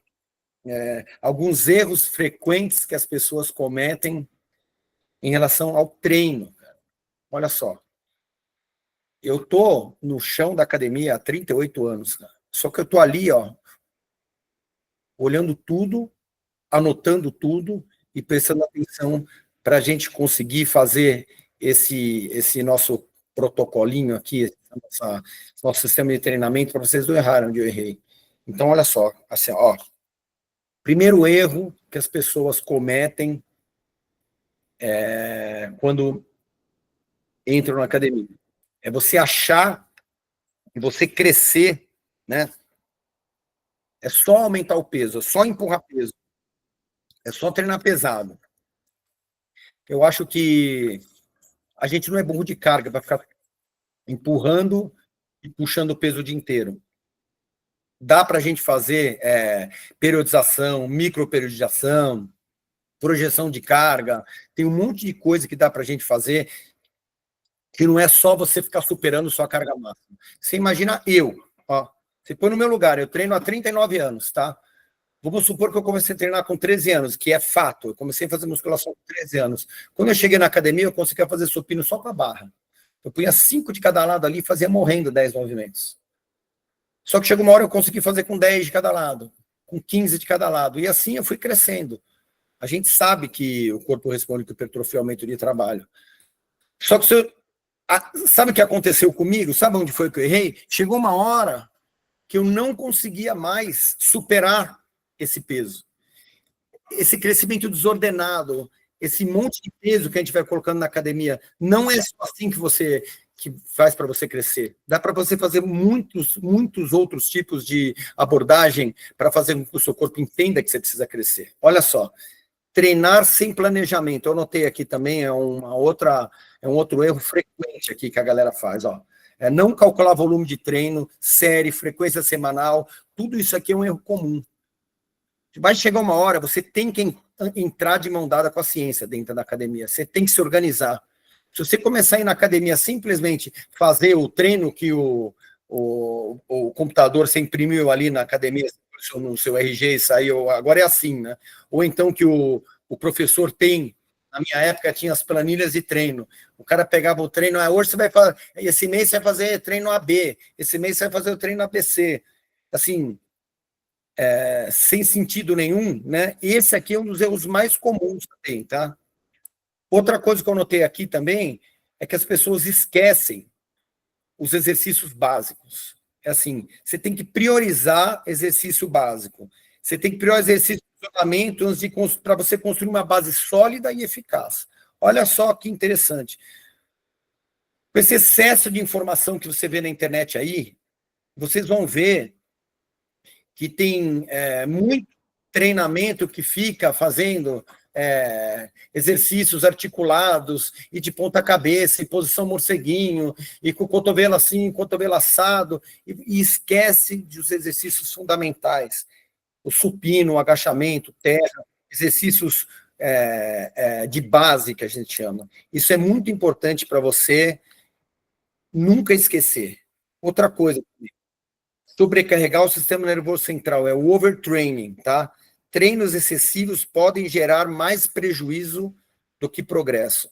A: alguns erros frequentes que as pessoas cometem em relação ao treino. Olha só. Eu estou no chão da academia há 38 anos, cara. Só que eu estou ali, ó, olhando tudo, anotando tudo e prestando atenção para a gente conseguir fazer esse nosso protocolinho aqui, nosso sistema de treinamento, para vocês não errarem onde eu errei. Então, olha só, assim, ó, primeiro erro que as pessoas cometem quando entram na academia é você achar que você crescer, né? É só aumentar o peso, é só empurrar peso, é só treinar pesado. Eu acho que a gente não é burro de carga para ficar empurrando e puxando o peso o dia inteiro. Dá para a gente fazer periodização, microperiodização, projeção de carga, tem um monte de coisa que dá para a gente fazer, que não é só você ficar superando sua carga máxima. Você imagina ó, Você põe no meu lugar, eu treino há 39 anos, tá? Vamos supor que eu comecei a treinar com 13 anos, que é fato. Eu comecei a fazer musculação com 13 anos. Quando eu cheguei na academia, eu conseguia fazer supino só com a barra. Eu punha 5 de cada lado ali e fazia morrendo 10 movimentos. Só que chegou uma hora eu consegui fazer com 10 de cada lado, com 15 de cada lado. E assim eu fui crescendo. A gente sabe que o corpo responde com hipertrofia e aumento de trabalho. Só que sabe o que aconteceu comigo? Sabe onde foi que eu errei? Chegou uma hora que eu não conseguia mais superar esse peso. Esse crescimento desordenado, esse monte de peso que a gente vai colocando na academia, não é só assim que faz para você crescer. Dá para você fazer muitos outros tipos de abordagem para fazer com que o seu corpo entenda que você precisa crescer. Olha só, treinar sem planejamento. Eu anotei aqui também, é um outro erro frequente aqui que a galera faz, ó. É não calcular volume de treino, série, frequência semanal, tudo isso aqui é um erro comum. Vai chegar uma hora, você tem que entrar de mão dada com a ciência dentro da academia, você tem que se organizar. Se você começar a ir na academia simplesmente fazer o treino que o computador você imprimiu ali na academia, no seu RG e saiu, agora é assim, né? Ou então que o professor tem, na minha época tinha as planilhas de treino, o cara pegava o treino, hoje você vai fazer, esse mês você vai fazer treino AB, esse mês você vai fazer o treino ABC, assim, sem sentido nenhum, né? Esse aqui é um dos erros mais comuns também, tá? Outra coisa que eu notei aqui também é que as pessoas esquecem os exercícios básicos. É assim, você tem que priorizar exercício básico. Você tem que priorizar exercício de funcionamento para você construir uma base sólida e eficaz. Olha só que interessante. Com esse excesso de informação que você vê na internet aí, vocês vão ver que tem muito treinamento que fica fazendo exercícios articulados e de ponta cabeça, e posição morceguinho, e com o cotovelo assim, cotovelo assado, e esquece dos exercícios fundamentais. O supino, o agachamento, terra, exercícios de base, que a gente chama. Isso é muito importante para você nunca esquecer. Outra coisa, sobrecarregar o sistema nervoso central, é o overtraining, tá? Treinos excessivos podem gerar mais prejuízo do que progresso.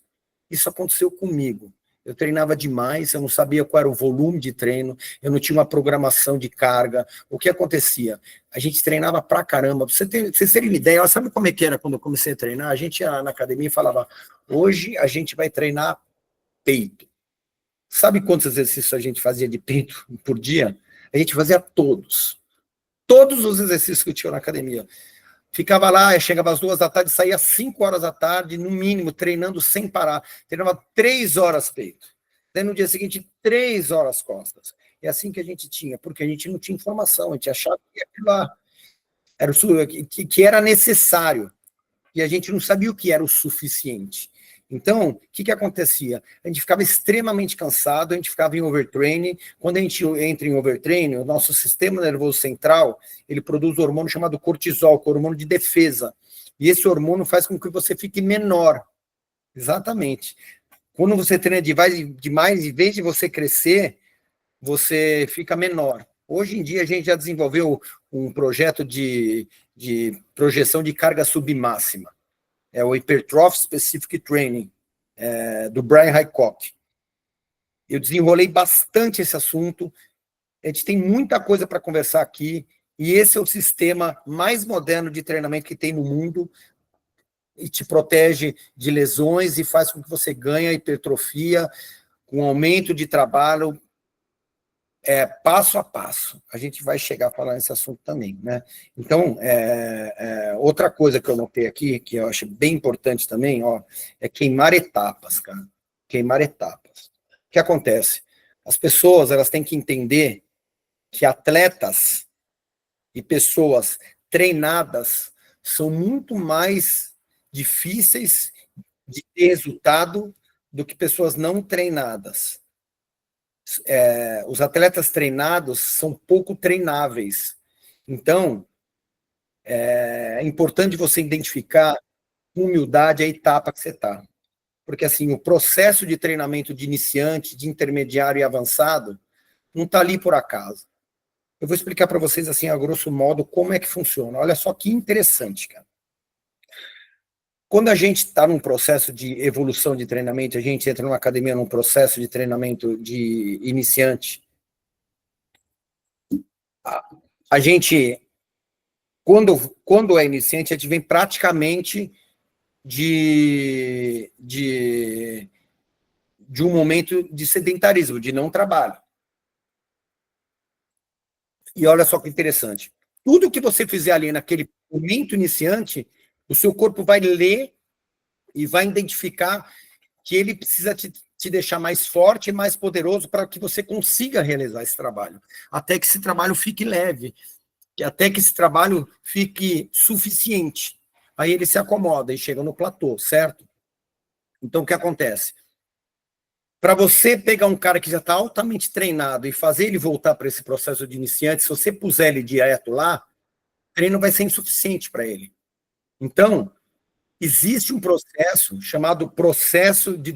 A: Isso aconteceu comigo. Eu treinava demais, eu não sabia qual era o volume de treino, eu não tinha uma programação de carga. O que acontecia? A gente treinava pra caramba. Pra vocês terem uma ideia, sabe como é que era quando eu comecei a treinar? A gente ia na academia e falava, hoje a gente vai treinar peito. Sabe quantos exercícios a gente fazia de peito por dia? A gente fazia todos. Todos os exercícios que eu tinha na academia. Ficava lá, chegava às 2 da tarde, saía às 5 horas da tarde, no mínimo, treinando sem parar. Treinava 3 horas peito. Daí no dia seguinte, 3 horas costas. É assim que a gente tinha, porque a gente não tinha informação, a gente achava que aquilo lá era que era necessário. E a gente não sabia o que era o suficiente. Então, o que acontecia? A gente ficava extremamente cansado, a gente ficava em overtraining. Quando a gente entra em overtraining, o nosso sistema nervoso central, ele produz um hormônio chamado cortisol, que é o hormônio de defesa. E esse hormônio faz com que você fique menor. Exatamente. Quando você treina demais, em vez de você crescer, você fica menor. Hoje em dia, a gente já desenvolveu um projeto de projeção de carga submáxima. É o Hypertrophy Specific Training, do Brian Hickok. Eu desenrolei bastante esse assunto, a gente tem muita coisa para conversar aqui, e esse é o sistema mais moderno de treinamento que tem no mundo, e te protege de lesões e faz com que você ganhe hipertrofia, com aumento de trabalho, passo a passo. A gente vai chegar a falar nesse assunto também, né? Então, outra coisa que eu notei aqui, que eu acho bem importante também, ó, é queimar etapas, cara. Queimar etapas. O que acontece? As pessoas, elas têm que entender que atletas e pessoas treinadas são muito mais difíceis de ter resultado do que pessoas não treinadas. Os atletas treinados são pouco treináveis. Então, é importante você identificar com humildade a etapa que você está. Porque, assim, o processo de treinamento de iniciante, de intermediário e avançado, não está ali por acaso. Eu vou explicar para vocês, assim, a grosso modo, como é que funciona. Olha só que interessante, cara. Quando a gente está num processo de evolução de treinamento, a gente entra numa academia num processo de treinamento de iniciante, a gente, quando é iniciante, a gente vem praticamente de um momento de sedentarismo, de não trabalho. E olha só que interessante. Tudo que você fizer ali naquele momento iniciante, o seu corpo vai ler e vai identificar que ele precisa te deixar mais forte e mais poderoso para que você consiga realizar esse trabalho. Até que esse trabalho fique leve, até que esse trabalho fique suficiente. Aí ele se acomoda e chega no platô, certo? Então, o que acontece? Para você pegar um cara que já está altamente treinado e fazer ele voltar para esse processo de iniciante, se você puser ele direto lá, o treino vai ser insuficiente para ele. Então, existe um processo chamado processo de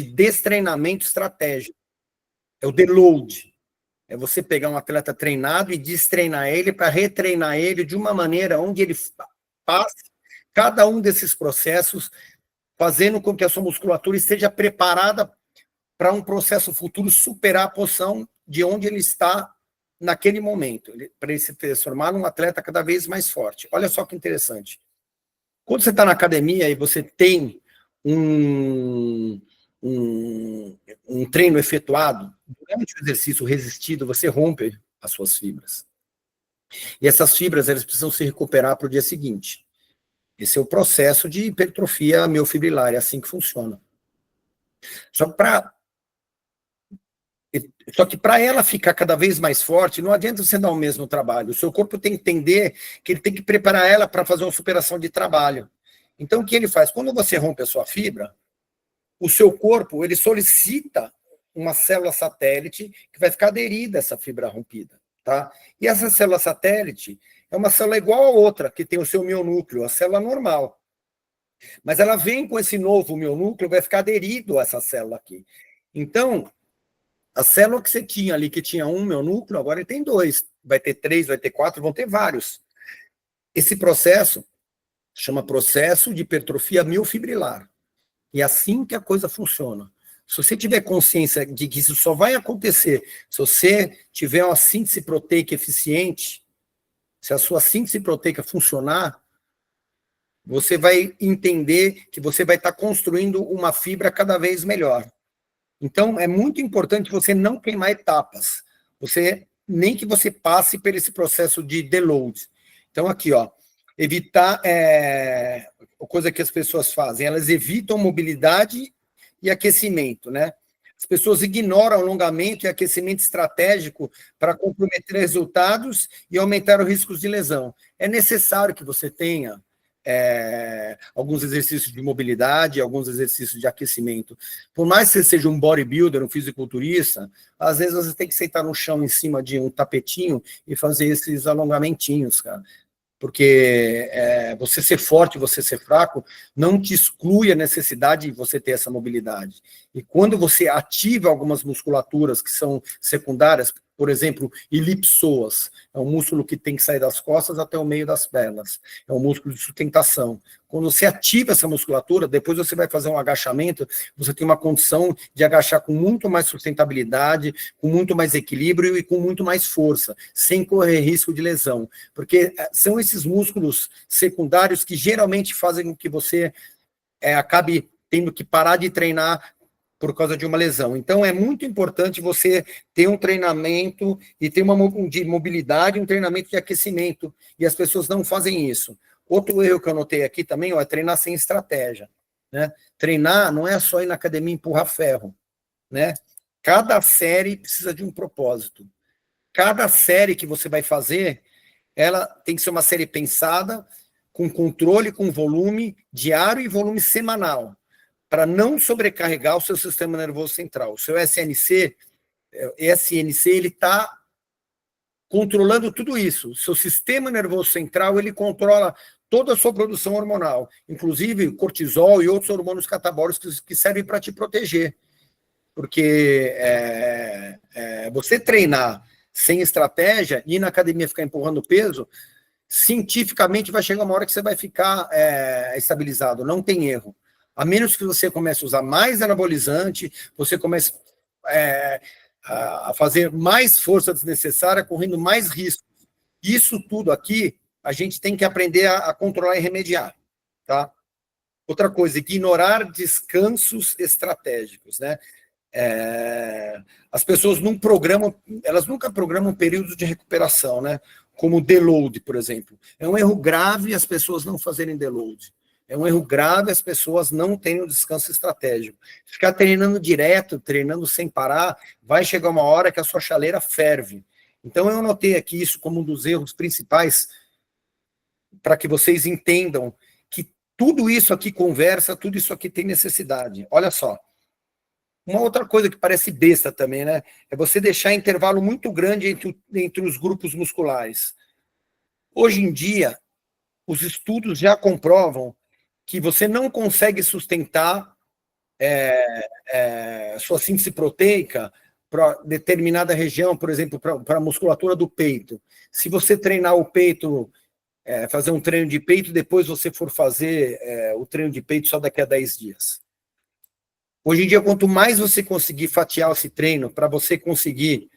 A: destreinamento estratégico. É o deload. É você pegar um atleta treinado e destreinar ele para retreinar ele de uma maneira onde ele passe cada um desses processos, fazendo com que a sua musculatura esteja preparada para um processo futuro superar a posição de onde ele está naquele momento, para ele se transformar num atleta cada vez mais forte. Olha só que interessante. Quando você está na academia e você tem um treino efetuado, durante o exercício resistido, você rompe as suas fibras. E essas fibras, elas precisam se recuperar para o dia seguinte. Esse é o processo de hipertrofia miofibrilar, é assim que funciona. Só que para ela ficar cada vez mais forte, não adianta você dar o mesmo trabalho. O seu corpo tem que entender que ele tem que preparar ela para fazer uma superação de trabalho. Então, o que ele faz? Quando você rompe a sua fibra, o seu corpo ele solicita uma célula satélite que vai ficar aderida a essa fibra rompida. Tá? E essa célula satélite é uma célula igual a outra, que tem o seu mionúcleo, a célula normal. Mas ela vem com esse novo mionúcleo, vai ficar aderido a essa célula aqui. Então, a célula que você tinha ali, que tinha um mionúcleo, agora ele tem dois. Vai ter três, vai ter quatro, vão ter vários. Esse processo chama processo de hipertrofia miofibrilar. E é assim que a coisa funciona. Se você tiver consciência de que isso só vai acontecer se você tiver uma síntese proteica eficiente, se a sua síntese proteica funcionar, você vai entender que você vai estar construindo uma fibra cada vez melhor. Então, é muito importante você não queimar etapas. Nem que você passe por esse processo de deload. Então, aqui, ó, evitar coisa que as pessoas fazem. Elas evitam mobilidade e aquecimento, né? As pessoas ignoram alongamento e aquecimento estratégico para comprometer resultados e aumentar os riscos de lesão. É necessário que você tenha alguns exercícios de mobilidade, alguns exercícios de aquecimento. Por mais que você seja um bodybuilder, um fisiculturista, às vezes você tem que sentar no chão em cima de um tapetinho e fazer esses alongamentinhos, cara. Porque você ser forte, você ser fraco, não te exclui a necessidade de você ter essa mobilidade. E quando você ativa algumas musculaturas que são secundárias, por exemplo, elipsoas, é um músculo que tem que sair das costas até o meio das pernas, é um músculo de sustentação. Quando você ativa essa musculatura, depois você vai fazer um agachamento, você tem uma condição de agachar com muito mais sustentabilidade, com muito mais equilíbrio e com muito mais força, sem correr risco de lesão. Porque são esses músculos secundários que geralmente fazem com que você acabe tendo que parar de treinar por causa de uma lesão. Então, é muito importante você ter um treinamento e ter uma de mobilidade, um treinamento de aquecimento, e as pessoas não fazem isso. Outro erro que eu notei aqui também é treinar sem estratégia. Né? Treinar não é só ir na academia e empurrar ferro. Né? Cada série precisa de um propósito. Cada série que você vai fazer, ela tem que ser uma série pensada, com controle, com volume diário e volume semanal, para não sobrecarregar o seu sistema nervoso central. O seu SNC, ele está controlando tudo isso. O seu sistema nervoso central, ele controla toda a sua produção hormonal, inclusive cortisol e outros hormônios catabólicos que servem para te proteger. Porque você treinar sem estratégia, ir na academia ficar empurrando peso, cientificamente vai chegar uma hora que você vai ficar estabilizado, não tem erro. A menos que você comece a usar mais anabolizante, você comece a fazer mais força desnecessária, correndo mais risco. Isso tudo aqui, a gente tem que aprender a controlar e remediar, tá? Outra coisa, ignorar descansos estratégicos, né? As pessoas não programam, elas nunca programam períodos de recuperação, né? Como deload, por exemplo. É um erro grave as pessoas não fazerem deload. É um erro grave as pessoas não terem um descanso estratégico. Ficar treinando direto, treinando sem parar, vai chegar uma hora que a sua chaleira ferve. Então, eu notei aqui isso como um dos erros principais para que vocês entendam que tudo isso aqui conversa, tudo isso aqui tem necessidade. Olha só. Uma outra coisa que parece besta também, né? É você deixar intervalo muito grande entre os grupos musculares. Hoje em dia, os estudos já comprovam que você não consegue sustentar sua síntese proteica para determinada região, por exemplo, para a musculatura do peito. Se você treinar o peito, fazer um treino de peito, depois você for fazer o treino de peito só daqui a 10 dias. Hoje em dia, quanto mais você conseguir fatiar esse treino, para você conseguir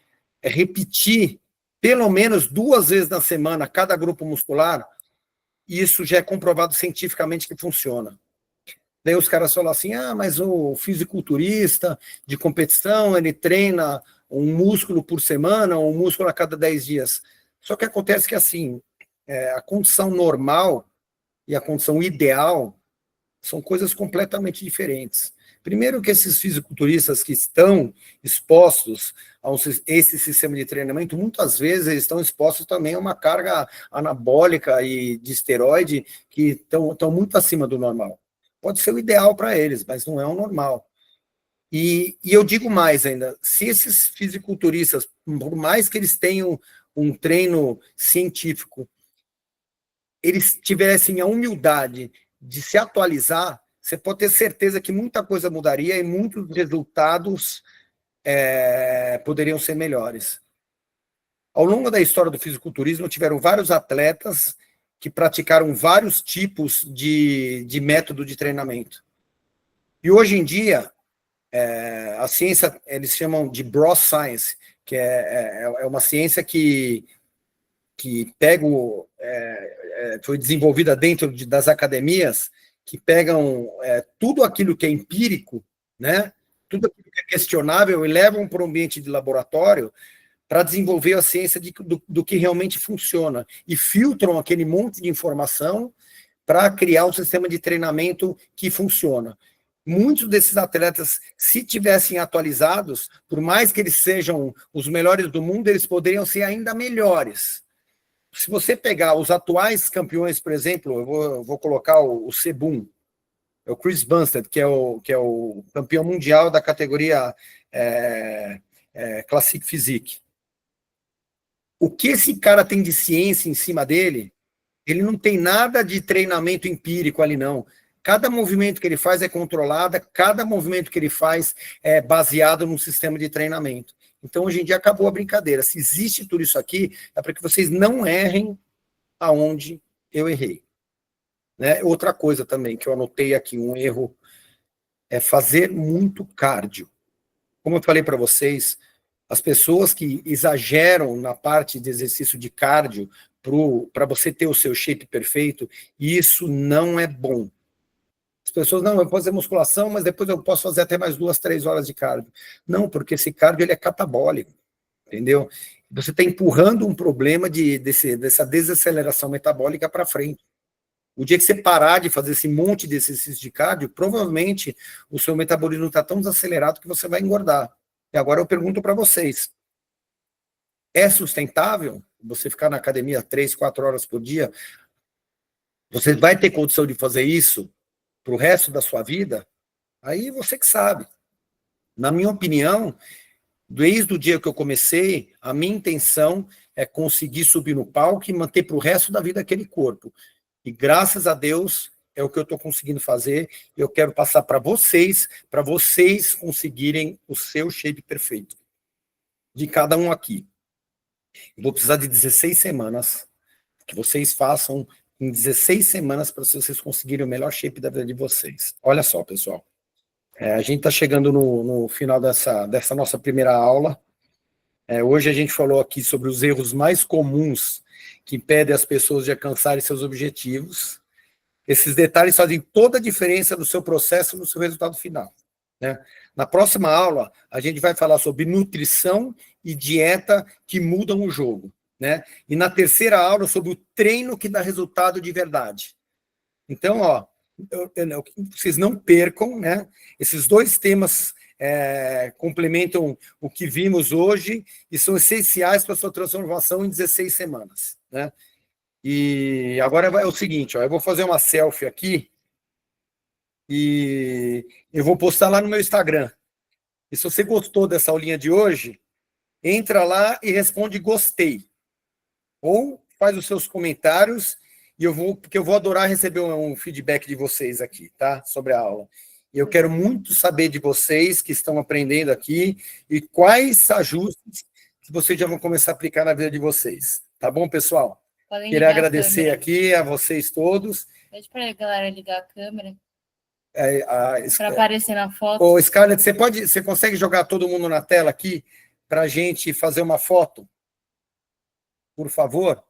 A: repetir pelo menos 2 vezes na semana cada grupo muscular, isso já é comprovado cientificamente que funciona. Daí os caras falam assim, mas o fisiculturista de competição, ele treina um músculo por semana, um músculo a cada 10 dias. Só que acontece que, assim, a condição normal e a condição ideal são coisas completamente diferentes. Primeiro que esses fisiculturistas que estão expostos a esse sistema de treinamento, muitas vezes eles estão expostos também a uma carga anabólica e de esteroide que estão muito acima do normal. Pode ser o ideal para eles, mas não é o normal. E eu digo mais ainda, se esses fisiculturistas, por mais que eles tenham um treino científico, eles tivessem a humildade de se atualizar, você pode ter certeza que muita coisa mudaria e muitos resultados poderiam ser melhores. Ao longo da história do fisiculturismo, tiveram vários atletas que praticaram vários tipos de método de treinamento. E hoje em dia, a ciência, eles chamam de broad science, que é uma ciência que pega foi desenvolvida dentro das academias, que pegam tudo aquilo que é empírico, né? Tudo aquilo que é questionável, e levam para o ambiente de laboratório para desenvolver a ciência do que realmente funciona, e filtram aquele monte de informação para criar um sistema de treinamento que funciona. Muitos desses atletas, se tivessem atualizados, por mais que eles sejam os melhores do mundo, eles poderiam ser ainda melhores. Se você pegar os atuais campeões, por exemplo, eu vou colocar o Sebum, é o Chris Bumstead, que é o campeão mundial da categoria Classic Physique. O que esse cara tem de ciência em cima dele, ele não tem nada de treinamento empírico ali, não. Cada movimento que ele faz é controlado, cada movimento que ele faz é baseado num sistema de treinamento. Então, hoje em dia, acabou a brincadeira. Se existe tudo isso aqui, é para que vocês não errem aonde eu errei. Né? Outra coisa também que eu anotei aqui, um erro, é fazer muito cardio. Como eu falei para vocês, as pessoas que exageram na parte de exercício de cardio para você ter o seu shape perfeito, isso não é bom. As pessoas, não, eu posso fazer musculação, mas depois eu posso fazer até mais 2, 3 horas de cardio. Não, porque esse cardio ele é catabólico, entendeu? Você está empurrando um problema dessa desaceleração metabólica para frente. O dia que você parar de fazer esse monte de exercício de cardio, provavelmente o seu metabolismo está tão desacelerado que você vai engordar. E agora eu pergunto para vocês, é sustentável você ficar na academia 3, 4 horas por dia? Você vai ter condição de fazer isso para o resto da sua vida? Aí você que sabe. Na minha opinião, desde o dia que eu comecei, a minha intenção é conseguir subir no palco e manter para o resto da vida aquele corpo. E graças a Deus é o que eu estou conseguindo fazer. Eu quero passar para vocês conseguirem o seu shape perfeito. De cada um aqui. Eu vou precisar de 16 semanas, que vocês façam em 16 semanas para vocês conseguirem o melhor shape da vida de vocês. Olha só, pessoal. A gente está chegando no final dessa nossa primeira aula. Hoje a gente falou aqui sobre os erros mais comuns que impedem as pessoas de alcançarem seus objetivos. Esses detalhes fazem toda a diferença no seu processo e no seu resultado final, né? Na próxima aula, a gente vai falar sobre nutrição e dieta que mudam o jogo, né? E na terceira aula, sobre o treino que dá resultado de verdade. Então, vocês não percam, né? Esses dois temas complementam o que vimos hoje e são essenciais para a sua transformação em 16 semanas, né? E agora é o seguinte, eu vou fazer uma selfie aqui e eu vou postar lá no meu Instagram. E se você gostou dessa aulinha de hoje, entra lá e responde gostei. Ou faz os seus comentários, porque eu vou adorar receber um feedback de vocês aqui, tá? Sobre a aula. E eu quero muito saber de vocês que estão aprendendo aqui e quais ajustes que vocês já vão começar a aplicar na vida de vocês. Tá bom, pessoal? Queria agradecer aqui a vocês todos.
B: Pede para a galera ligar a câmera. Para aparecer na foto.
A: Ô, Scarlett, você consegue jogar todo mundo na tela aqui para a gente fazer uma foto? Por favor?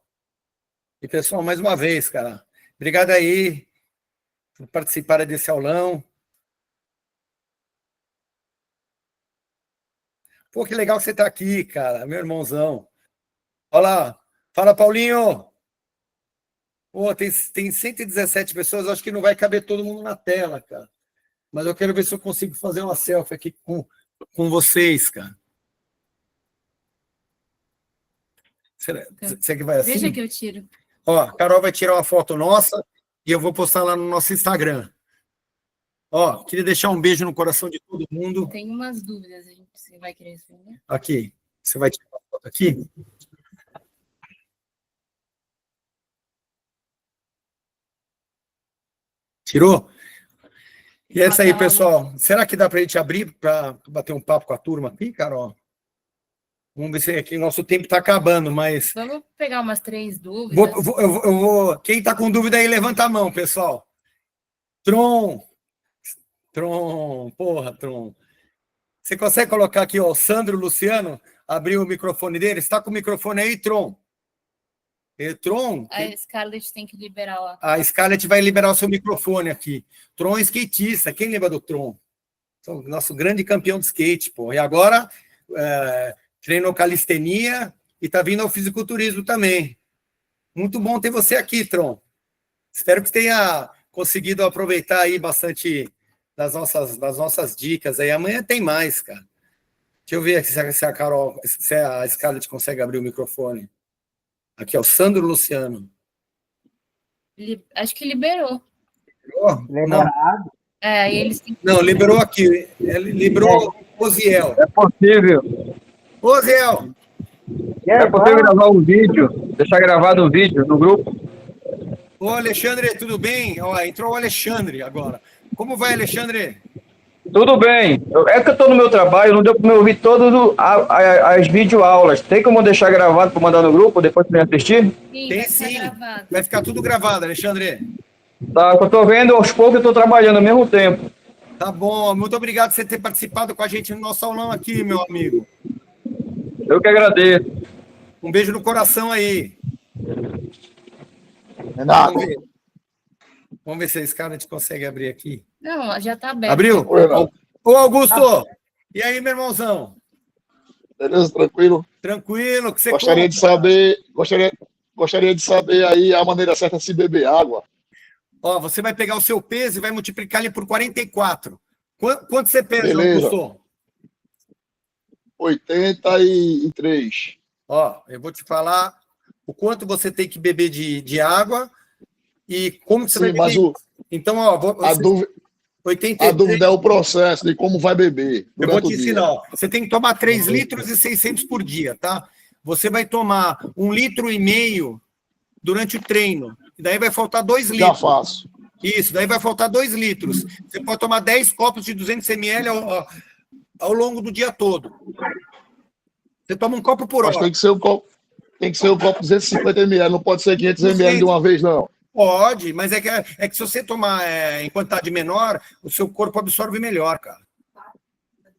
A: E, pessoal, mais uma vez, cara, obrigado aí por participar desse aulão. Pô, que legal que você está aqui, cara, meu irmãozão. Olha lá. Fala, Paulinho. Pô, tem 117 pessoas, acho que não vai caber todo mundo na tela, cara. Mas eu quero ver se eu consigo fazer uma selfie aqui com vocês, cara. Você que vai assim?
B: Deixa que eu tiro.
A: Ó, a Carol vai tirar uma foto nossa e eu vou postar lá no nosso Instagram. Ó, queria deixar um beijo no coração de todo mundo.
B: Tem umas dúvidas, você vai querer responder?
A: Aqui, você vai tirar uma foto aqui? Tirou? E é isso aí, pessoal. Será que dá para a gente abrir para bater um papo com a turma aqui, Carol? Vamos ver se aqui nosso tempo está acabando, mas...
B: Vamos pegar umas 3 dúvidas.
A: Eu vou... Quem está com dúvida aí, levanta a mão, pessoal. Tron, porra, Tron. Você consegue colocar aqui, ó, o Sandro Luciano, abrir o microfone dele? Você está com o microfone aí, Tron? Tron?
B: A Scarlett tem que liberar lá.
A: A Scarlett vai liberar o seu microfone aqui. Tron é skatista. Quem lembra do Tron? Nosso grande campeão de skate, pô. E agora treinou calistenia e está vindo ao fisiculturismo também. Muito bom ter você aqui, Tron. Espero que tenha conseguido aproveitar aí bastante das nossas dicas aí. Amanhã tem mais, cara. Deixa eu ver se a Carol, se a Scarlett consegue abrir o microfone. Aqui, ó, o Sandro Luciano.
B: Acho que liberou.
A: Liberado?
B: Eles têm que...
A: Não, liberou aqui. Ele liberou o Oziel.
C: É possível.
A: Oziel!
C: É possível gravar um vídeo, deixar gravado um vídeo no grupo?
A: Ô, Alexandre, tudo bem? Ó, entrou o Alexandre agora. Como vai, Alexandre?
C: Tudo bem. É que eu estou no meu trabalho, não deu para me ouvir todas as videoaulas. Tem como deixar gravado para mandar no grupo, depois para me assistir?
B: Sim,
A: tem sim. Vai ficar tudo gravado, Alexandre.
C: Tá, eu estou vendo, aos poucos eu estou trabalhando ao mesmo tempo.
A: Tá bom, muito obrigado por você ter participado com a gente no nosso aulão aqui, meu amigo.
C: Eu que agradeço.
A: Um beijo no coração aí. Vamos ver se a Scarlett consegue abrir aqui.
B: Não, já está aberto.
A: Abriu? Ô, Augusto! E aí, meu irmãozão?
D: Beleza, tranquilo?
A: Tranquilo, que você
D: gostaria de saber aí a maneira certa de se beber água.
A: Ó, você vai pegar o seu peso e vai multiplicar ele por 44. Quanto você pesa,
D: Beleza.
A: Augusto?
D: 83.
A: Ó, eu vou te falar o quanto você tem que beber de água e como você vai beber.
D: Mas
A: então, ó,
D: a dúvida é o processo de como vai beber.
A: Eu vou te ensinar. Ó. Você tem que tomar 3 litros e 600 por dia, tá? Você vai tomar 1,5 litro durante o treino. E daí vai faltar 2 litros.
D: Já faço.
A: Isso, daí vai faltar 2 litros. Você pode tomar 10 copos de 200 ml ao longo do dia todo. Você toma um copo por hora.
D: Mas tem que ser um copo. Tem que ser o copo 250 ml, não pode ser 500 ml de uma vez, não.
A: Pode, mas é que se você tomar em quantidade menor, o seu corpo absorve melhor, cara.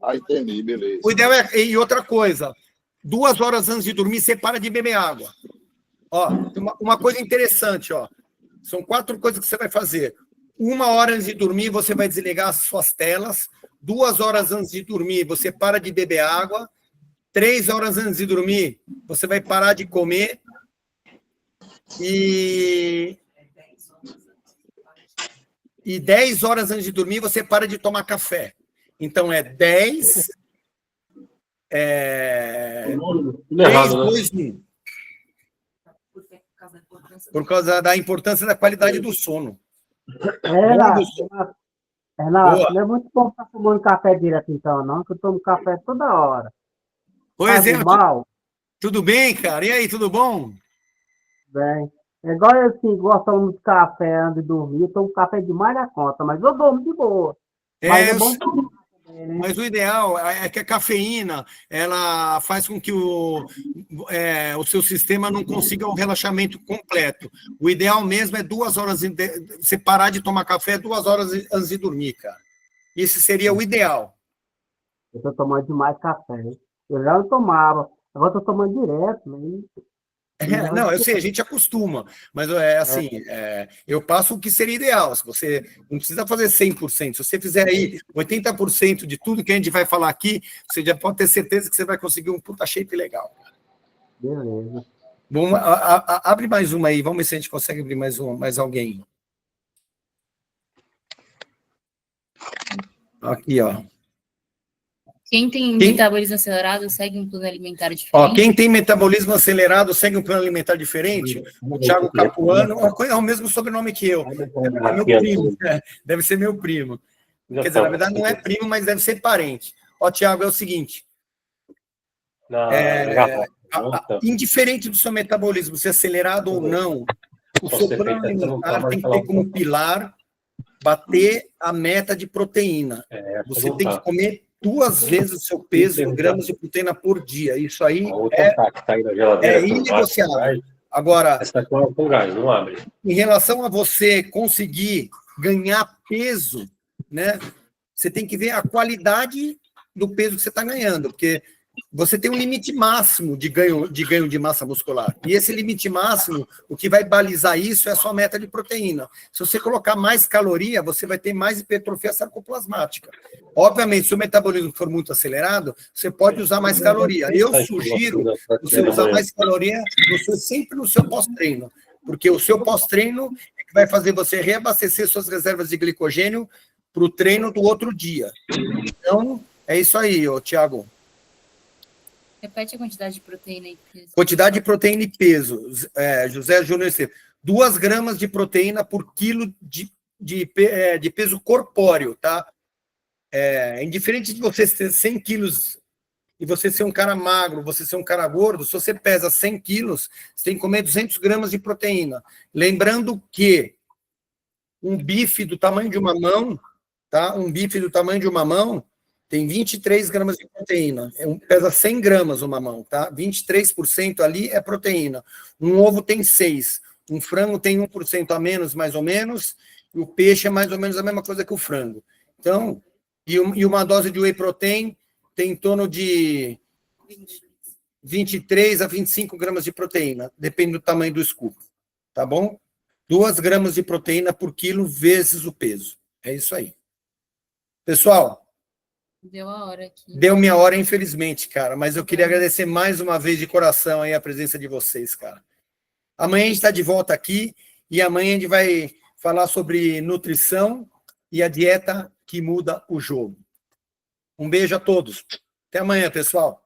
D: Ah, entendi, beleza.
A: O ideal e outra coisa, 2 horas antes de dormir, você para de beber água. Ó, uma coisa interessante, ó. São 4 coisas que você vai fazer. 1 hora antes de dormir, você vai desligar as suas telas. 2 horas antes de dormir, você para de beber água. 3 horas antes de dormir, você vai parar de comer. E 10 horas antes de dormir, você para de tomar café. Então, é 10... 3, 2, 1. Por causa da importância da qualidade do sono.
E: Renato, não é muito bom estar tomando café direto, então, não, que eu tomo café toda hora.
A: Pois é, tudo bem, cara? E aí, tudo bom?
E: Bem, é igual eu, assim, gosto de café antes de dormir, eu tomo café demais da conta, mas eu durmo de boa. Mas é bom também, né?
A: Mas o ideal é que a cafeína, ela faz com que o seu sistema não consiga um relaxamento completo. O ideal mesmo é 2 horas, você parar de tomar café 2 horas antes de dormir, cara. Esse seria o ideal.
E: Eu estou tomando demais café. Eu já não tomava, agora estou tomando direto, né?
A: Não, eu sei, a gente acostuma, mas assim, eu passo o que seria ideal. Se você não precisa fazer 100%, se você fizer aí 80% de tudo que a gente vai falar aqui, você já pode ter certeza que você vai conseguir um puta shape legal.
E: Beleza.
A: Bom, abre mais uma aí, vamos ver se a gente consegue abrir mais alguém. Aqui, ó.
B: Quem tem metabolismo acelerado segue um plano alimentar diferente.
A: Ó, quem tem metabolismo acelerado segue um plano alimentar diferente. O Thiago Capuano é o mesmo sobrenome que eu. É meu primo. Deve ser meu primo. Quer dizer, na verdade não é primo, mas deve ser parente. Ó, Thiago, é o seguinte. Indiferente do seu metabolismo, se acelerado ou não, o seu plano alimentar tem que ter como pilar bater a meta de proteína. Você tem que comer 2 vezes o seu peso em gramas de proteína por dia. Isso aí é inegociável. Agora, em relação a você conseguir ganhar peso, né, você tem que ver a qualidade do peso que você está ganhando, porque você tem um limite máximo de ganho de massa muscular. E esse limite máximo, o que vai balizar isso é a sua meta de proteína. Se você colocar mais caloria, você vai ter mais hipertrofia sarcoplasmática. Obviamente, se o metabolismo for muito acelerado, você pode usar mais caloria. Eu sugiro você usar mais caloria sempre no seu pós-treino, porque o seu pós-treino é que vai fazer você reabastecer suas reservas de glicogênio para o treino do outro dia. Então, é isso aí, Thiago.
B: Repete a quantidade de proteína e peso.
A: Quantidade de proteína e peso. José Júnior, 2 gramas de proteína por quilo de peso corpóreo, tá? Indiferente de você ter 100 quilos e você ser um cara magro, você ser um cara gordo, se você pesa 100 quilos, você tem que comer 200 gramas de proteína. Lembrando que um bife do tamanho de uma mão, tá? Um bife do tamanho de uma mão tem 23 gramas de proteína. Pesa 100 gramas uma mão, tá? 23% ali é proteína. Um ovo tem 6. Um frango tem 1% a menos, mais ou menos. E o peixe é mais ou menos a mesma coisa que o frango. Então, e uma dose de whey protein tem em torno de 23 a 25 gramas de proteína. Depende do tamanho do scoop. Tá bom? 2 gramas de proteína por quilo vezes o peso. É isso aí. Pessoal,
B: deu a hora aqui.
A: Deu minha hora, infelizmente, cara. Mas eu queria agradecer mais uma vez de coração aí a presença de vocês, cara. Amanhã a gente está de volta aqui e amanhã a gente vai falar sobre nutrição e a dieta que muda o jogo. Um beijo a todos. Até amanhã, pessoal.